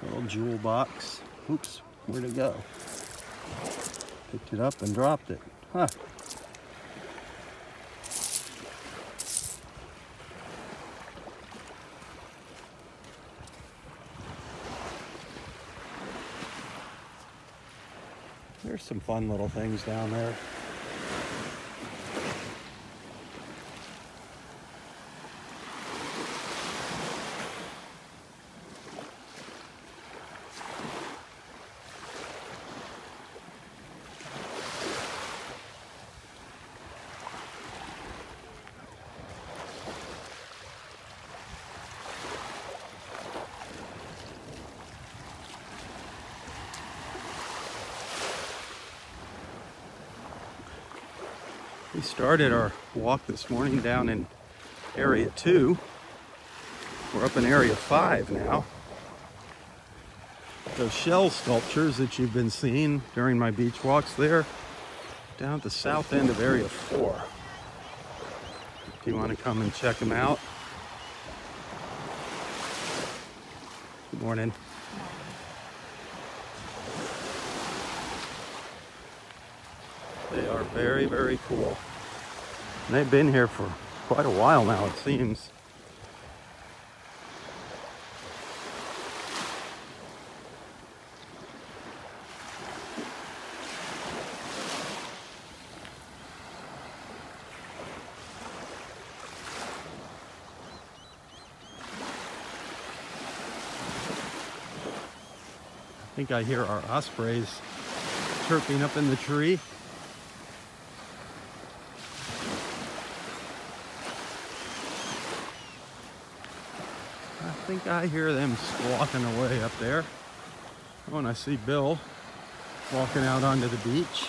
little jewel box. Oops, where'd it go? Picked it up and dropped it. Huh. There's some fun little things down there. We started our walk this morning down in Area 2. We're up in Area 5 now. Those shell sculptures that you've been seeing during my beach walks there, down at the south end of Area 4. If you want to come and check them out. Good morning. They are very, very cool. And they've been here for quite a while now, it seems. I think I hear our ospreys chirping up in the tree. I think I hear them squawking away up there. Oh, and I see Bill walking out onto the beach,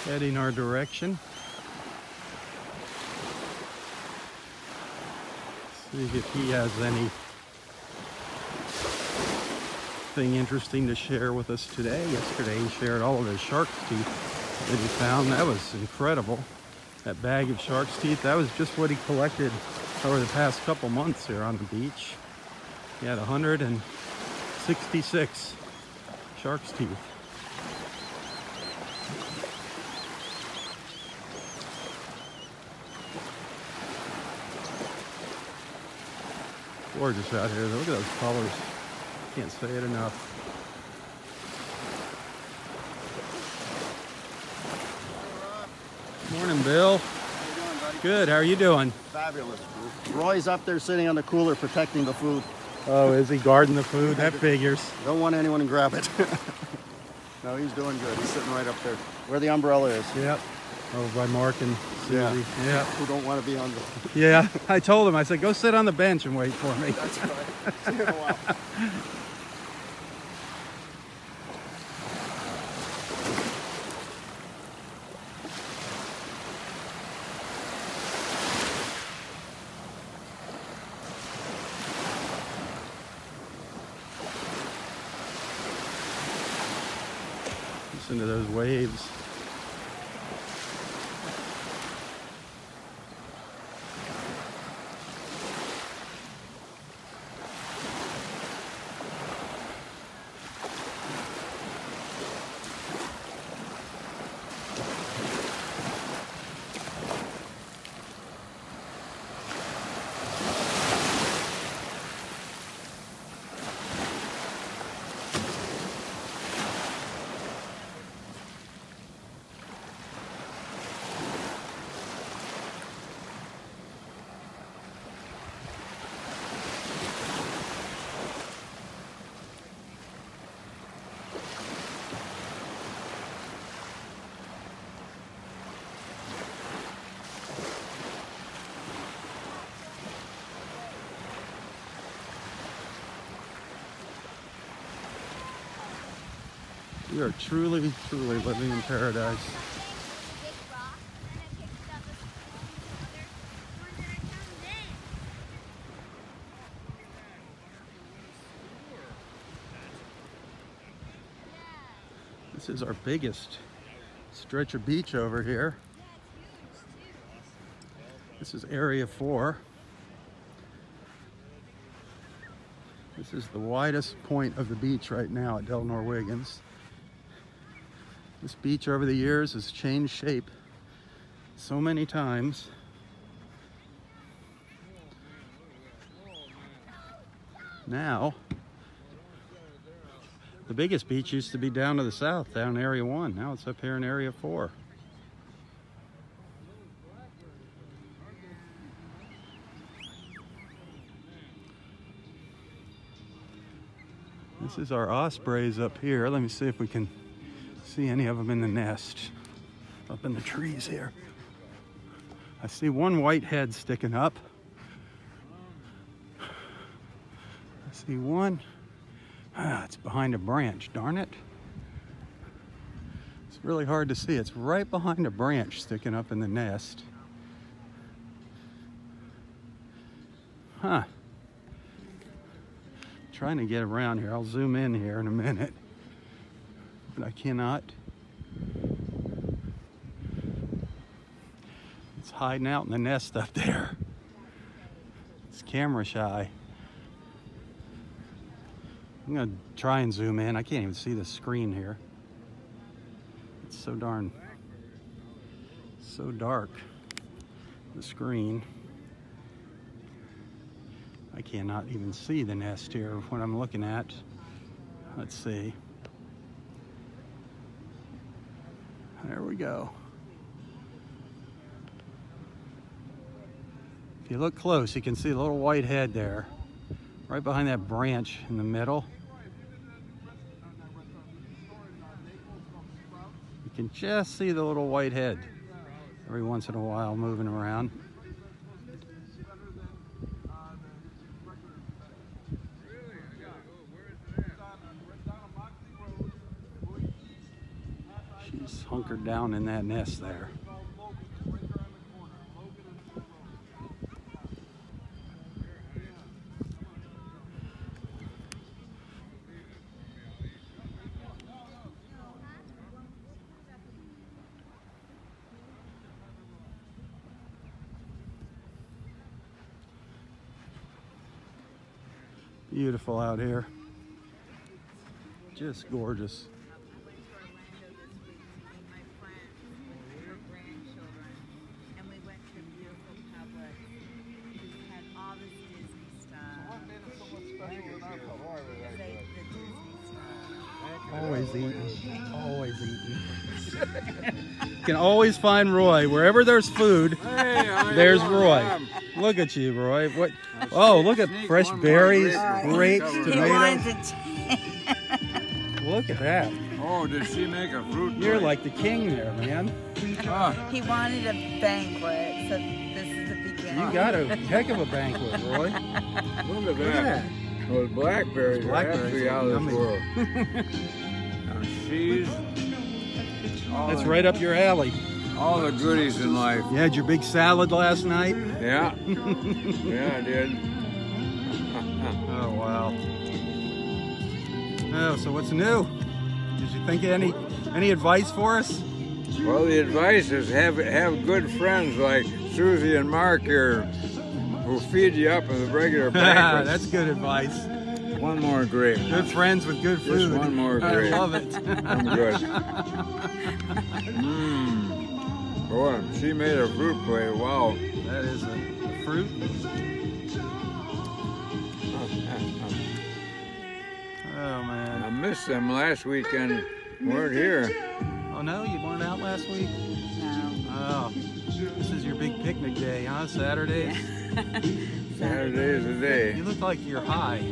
heading our direction. See if he has anything interesting to share with us today. Yesterday he shared all of his shark's teeth that he found. That was incredible. That bag of shark's teeth, that was just what he collected over the past couple months here on the beach. He had 166 shark's teeth. Gorgeous out here. Look at those colors. Can't say it enough. Morning, Bill. How you doing, buddy? Good. How are you doing? Fabulous. Roy's up there sitting on the cooler protecting the food. Oh, is he guarding the food? That figures. Don't want anyone to grab it. No, he's doing good. He's sitting right up there where the umbrella is. Yep. Over by Mark and Susie. Yeah. Who don't want to be on the... Yeah. I told him, I said, go sit on the bench and wait for me. That's right. See you in a while. Listen to those waves. We are truly, truly living in paradise. This is our biggest stretch of beach over here. This is Area 4. This is the widest point of the beach right now at Del Norwiggins. This beach over the years has changed shape so many times. Now, the biggest beach used to be down to the south, down Area 1. Now it's up here in Area 4. This is our ospreys up here. Let me see if we can see any of them in the nest up in the trees here. I see one white head sticking up. I see one. It's behind a branch, darn it. It's really hard to see. It's right behind a branch sticking up in the nest. Huh. Trying to get around here. I'll zoom in here in a minute. But I cannot. It's hiding out in the nest up there. It's camera shy. I'm gonna try and zoom in. I can't even see the screen here. It's so darn, so dark, the screen. I cannot even see the nest here, what I'm looking at. Let's see. There we go. If you look close, you can see a little white head there, right behind that branch in the middle. You can just see the little white head every once in a while moving around. hunkered down in that nest there. Beautiful out here. Just gorgeous. Always eating. Always eating. You can always find Roy. Wherever there's food, there's Roy. Look at you, Roy. What? Oh, look at fresh berries, grapes, tomatoes. Look at that. Oh, did she make a fruit? You're like the king there, man. He wanted a banquet, so this is the beginning. You got a heck of a banquet, Roy. Look at that. Those blackberries are actually out of this world. Now she's... That's right up your alley. All the goodies in life. You had your big salad last night? Yeah. Yeah, I did. Oh, wow. Oh, so what's new? Did you think of any advice for us? Well, the advice is have good friends like Susie and Mark here who feed you up with regular banquets. That's good advice. One more grape. Good friends with good food. Just one more grape. I love it. I'm good. Boy, she made a fruit plate. Wow. That is a fruit. Oh, man. I missed them last weekend. Weren't here. Oh, no? You weren't out last week? No. Oh. This is your big picnic day, huh? Saturdays? Saturday is the day. You look like you're high.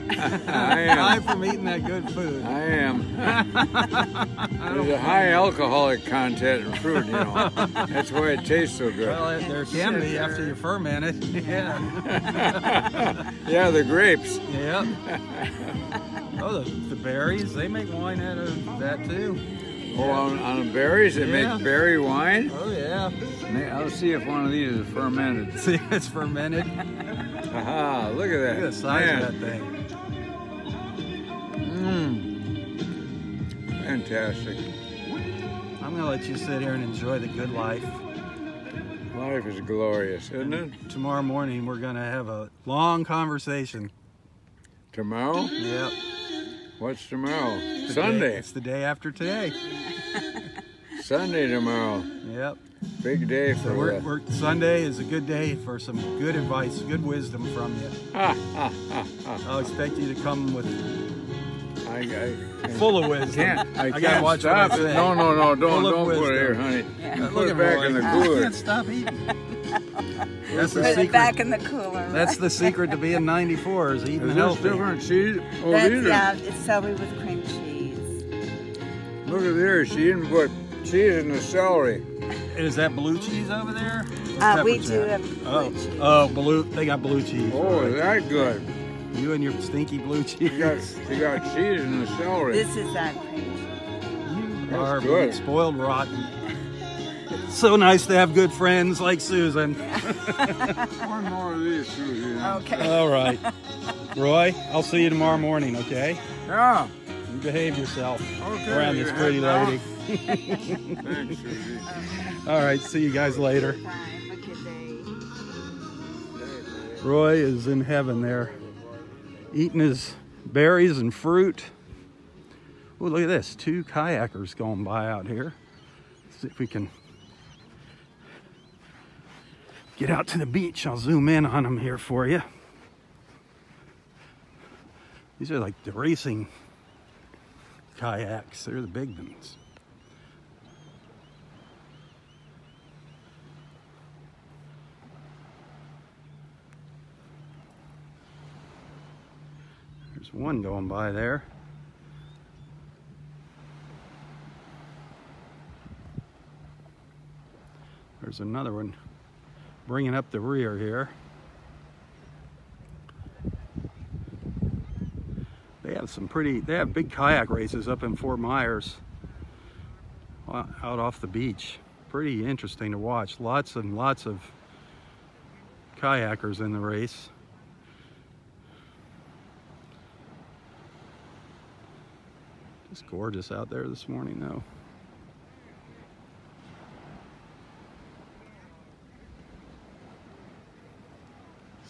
I am. High from eating that good food. I am. There's a high alcoholic content in fruit, you know. That's why it tastes so good. Well, there can be after you ferment it. Yeah. Yeah, the grapes. Yep. Oh, the berries, they make wine out of that too. Oh, on the berries, they make berry wine? Oh, yeah. I'll see if one of these is fermented. See if it's fermented. Aha, look at that. Look at the size of that thing. Fantastic. I'm going to let you sit here and enjoy the good life. Life is glorious, isn't it? Tomorrow morning, we're going to have a long conversation. Tomorrow? Yep. What's tomorrow? The Sunday. Day, it's the day after today. Sunday tomorrow. Yep. Big day for So Sunday is a good day for some good advice, good wisdom from you. I'll expect you to come with full of wisdom. I gotta can't watch stop what I it. say. No, don't Full of put it wisdom. here, honey. Yeah. Put it back in the I cooler. can't stop eating. That's the Put it secret. back in the cooler. That's the secret to being 94 is eating Is this healthy. different cheese? Oh, That's, these are. yeah, it's celery with cream cheese. Look at there. She didn't put cheese in the celery. Is that blue cheese over there? We Pepper do jack. have blue cheese. Oh, blue. They got blue cheese. Oh, right. is that good? You and your stinky blue cheese. She got cheese in the celery. This is that cream cheese. You are good. spoiled rotten. So nice to have good friends like Susan. One more of these, Susie. Okay. All right. Roy, I'll see you tomorrow morning, okay? Yeah. You behave yourself Okay. around this you pretty head lady. Thanks, Susie. All right, see you guys later. Bye. Have a good day. Roy is in heaven there, eating his berries and fruit. Oh, look at this. 2 kayakers going by out here. Let's see if we can get out to the beach. I'll zoom in on them here for you. These are like the racing kayaks. They're the big ones. There's one going by there. There's another one bringing up the rear here. They have big kayak races up in Fort Myers. out off the beach. Pretty interesting to watch. Lots and lots of kayakers in the race. Just gorgeous out there this morning though.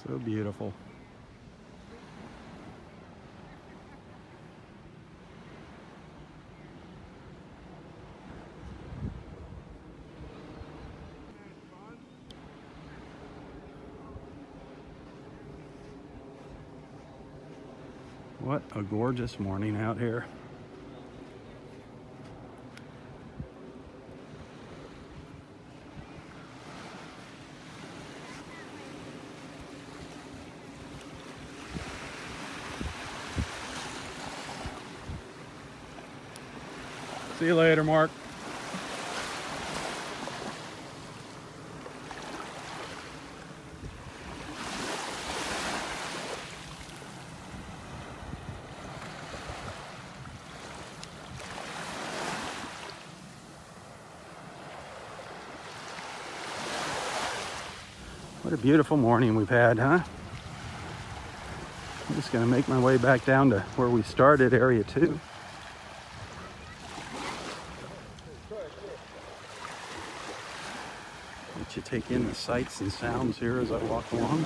So beautiful. What a gorgeous morning out here. See you later, Mark. What a beautiful morning we've had, huh? I'm just gonna make my way back down to where we started, area 2. Let you take in the sights and sounds here as I walk along.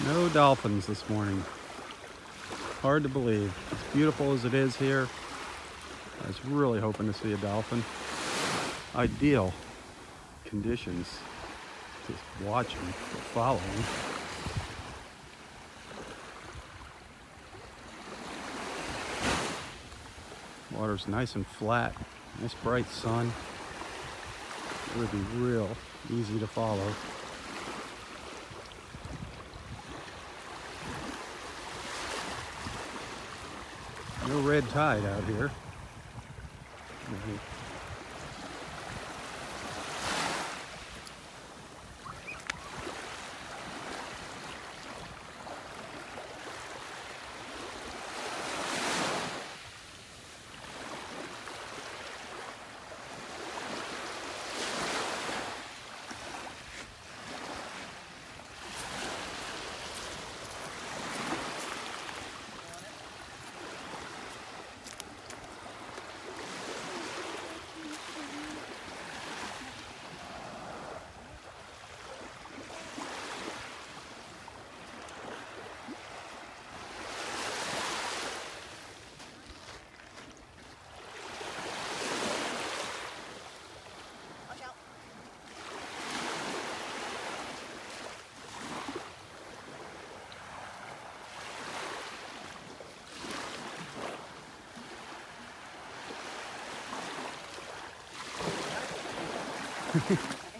No dolphins this morning. Hard to believe. As beautiful as it is here, I was really hoping to see a dolphin. Ideal conditions to watch them, to follow them. Water's nice and flat, nice bright sun. It would be real easy to follow. No red tide out here.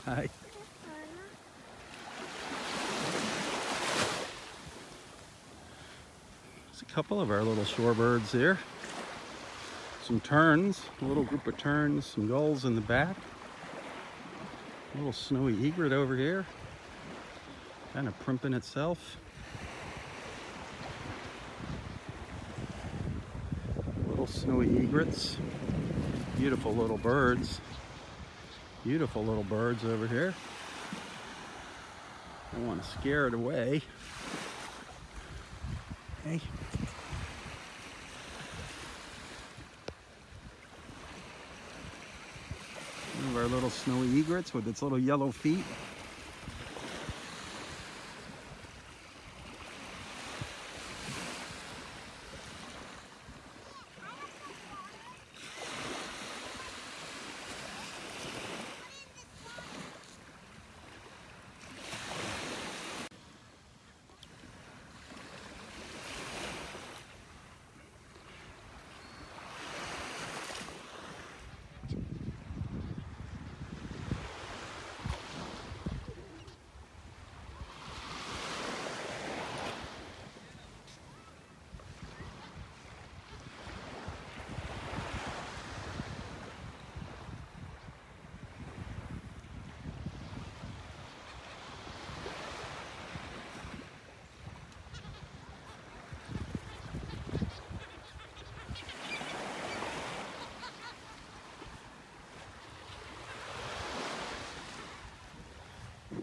Hi. There's a couple of our little shorebirds here. Some terns, a little group of terns, some gulls in the back. A little snowy egret over here, kind of primping itself. Little snowy egrets, beautiful little birds. Beautiful little birds over here. I want to scare it away. Hey. One of our little snowy egrets with its little yellow feet.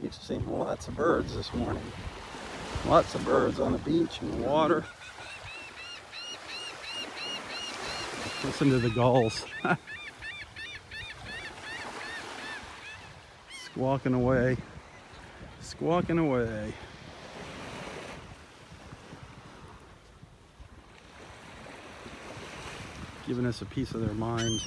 We've seen lots of birds this morning. Lots of birds on the beach and the water. Listen to the gulls. Squawking away. Squawking away. Giving us a piece of their mind.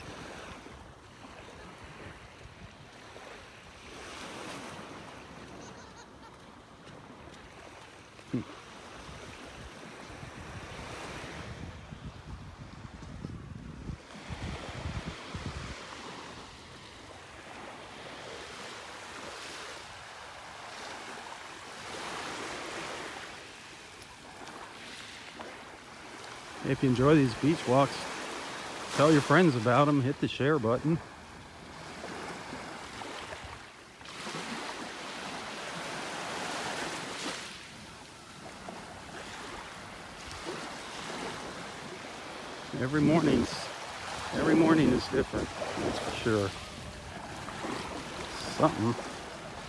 If you enjoy these beach walks, tell your friends about them, hit the share button. Every morning is different, that's for sure.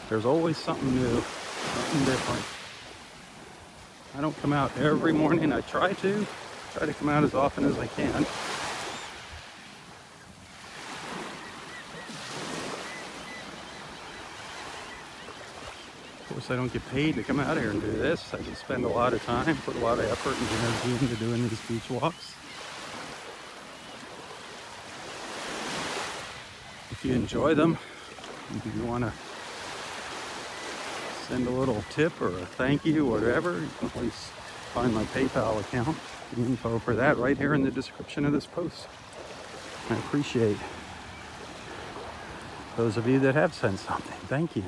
There's always something new, something different. I don't come out every morning. I try to come out as often as I can. Of course, I don't get paid to come out here and do this. I just spend a lot of time, put a lot of effort and energy into doing these beach walks. If you enjoy them, if you want to send a little tip or a thank you or whatever, you can always find my PayPal account. The info for that right here in the description of this post. I appreciate those of you that have sent something. Thank you.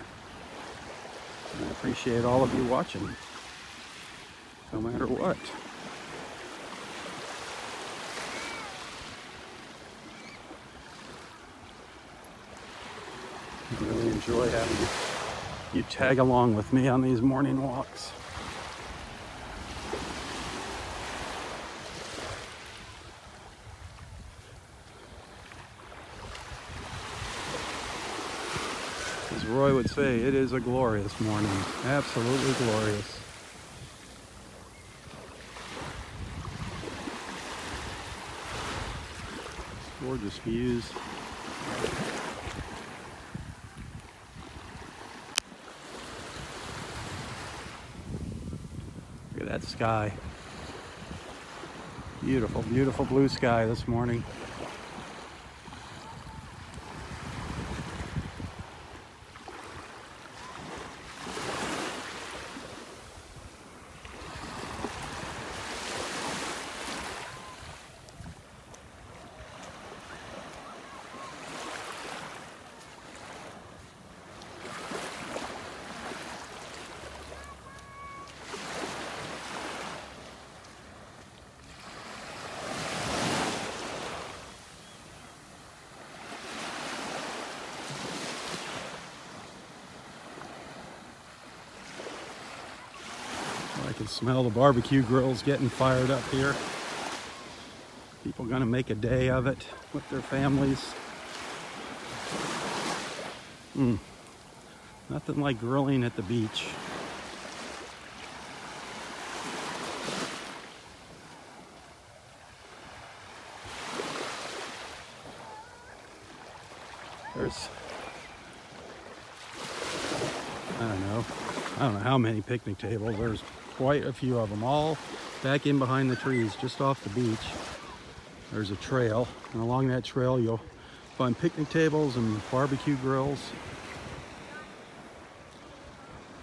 And I appreciate all of you watching, no matter what. I really enjoy having you tag along with me on these morning walks. As Roy would say, it is a glorious morning. Absolutely glorious. Gorgeous views. Look at that sky. Beautiful, beautiful blue sky this morning. can smell the barbecue grills getting fired up here. People gonna make a day of it with their families. Nothing like grilling at the beach. There's, I don't know how many picnic tables. There's quite a few of them, all back in behind the trees, just off the beach. There's a trail, and along that trail you'll find picnic tables and barbecue grills.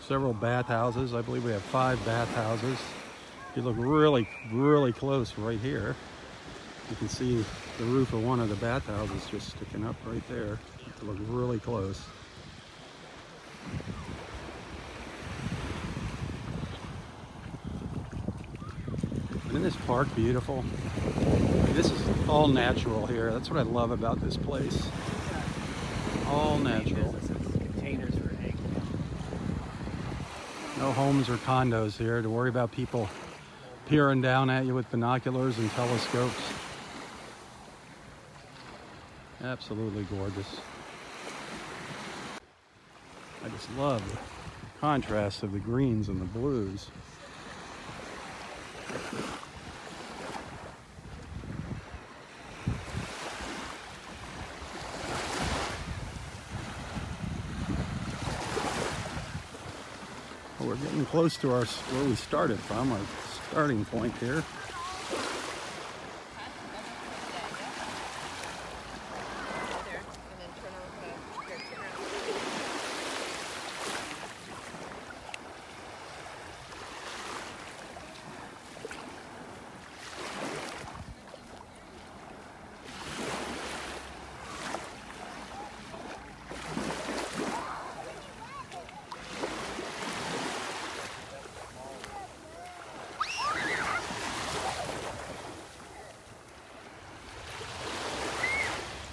Several bathhouses. I believe we have 5 bathhouses. If you look really, really close right here, you can see the roof of one of the bathhouses just sticking up right there. You have to look really close. Isn't this park beautiful? This is all natural here. That's what I love about this place. All natural. Containers for egg. No homes or condos here to worry about people peering down at you with binoculars and telescopes. Absolutely gorgeous. I just love the contrast of the greens and the blues. Well, we're getting close to where we started from, our starting point here.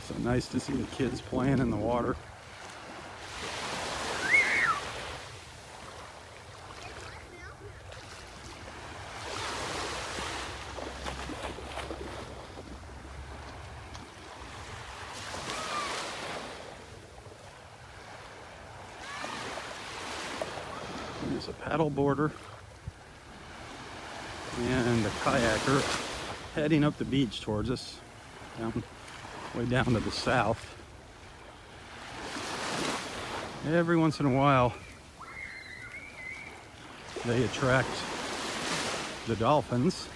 So nice to see the kids playing in the water. There's a paddle boarder and a kayaker heading up the beach towards us, way down to the south. Every once in a while, they attract the dolphins.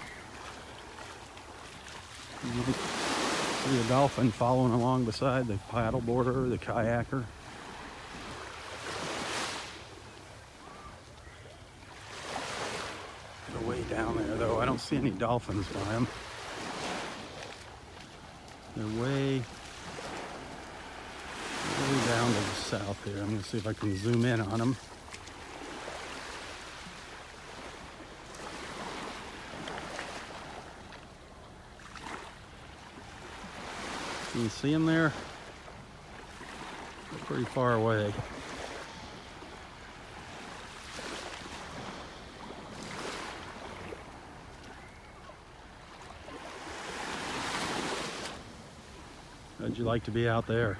You can see a dolphin following along beside the paddle boarder, the kayaker. They're way down there, though. I don't see any dolphins by them. They're way down to the south here. I'm going to see if I can zoom in on them. Can you see them there? They're pretty far away. How'd you like to be out there?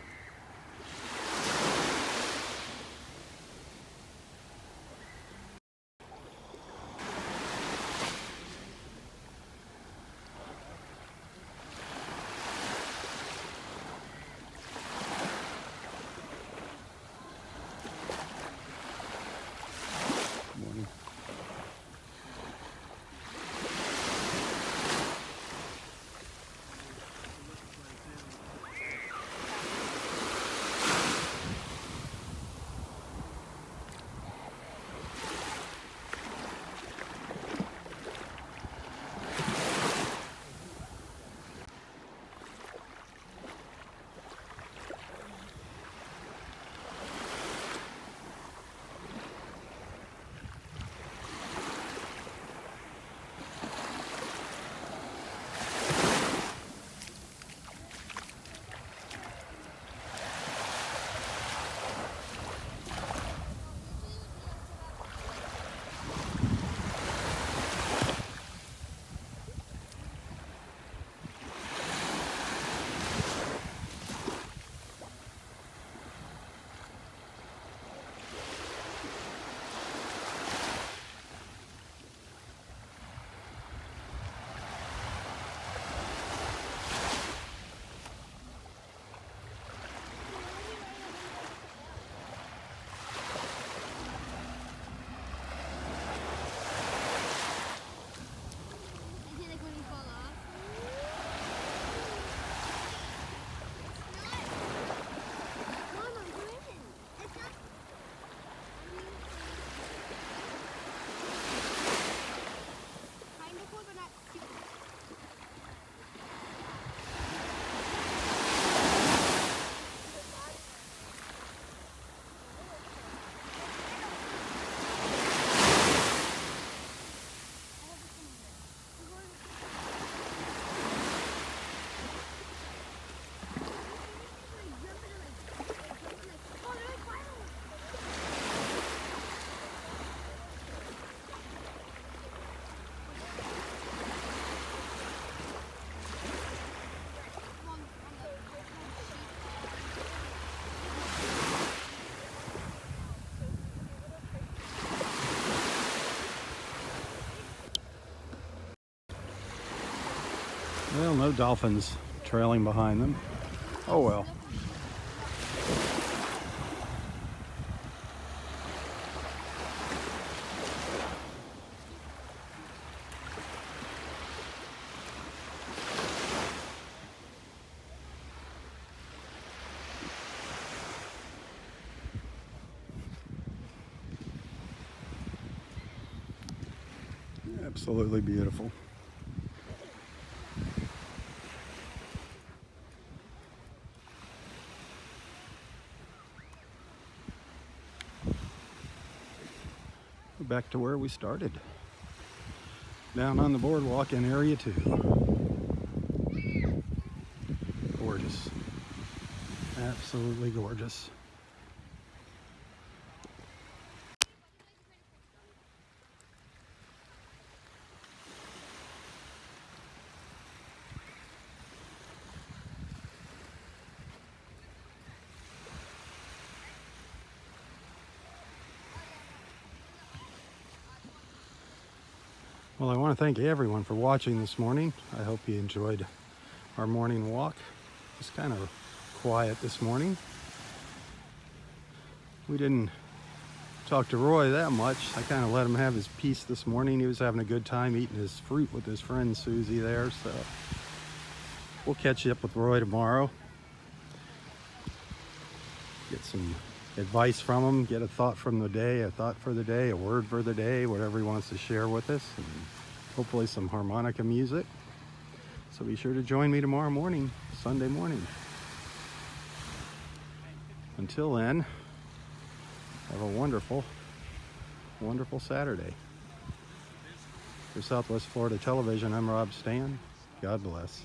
Morning. dolphins trailing behind them. Oh well. Absolutely beautiful. Back to where we started. Down on the boardwalk in Area 2. Gorgeous. Absolutely gorgeous. Well, I want to thank everyone for watching this morning. I hope you enjoyed our morning walk. It's kind of quiet this morning. We didn't talk to Roy that much. I kind of let him have his peace this morning. He was having a good time eating his fruit with his friend Susie there, so we'll catch up with Roy tomorrow. Get some advice from him, get a thought from the day, a thought for the day, a word for the day, whatever he wants to share with us, and hopefully some harmonica music. So be sure to join me tomorrow morning, Sunday morning. Until then, have a wonderful, wonderful Saturday. For Southwest Florida Television, I'm Robb Stan. God bless.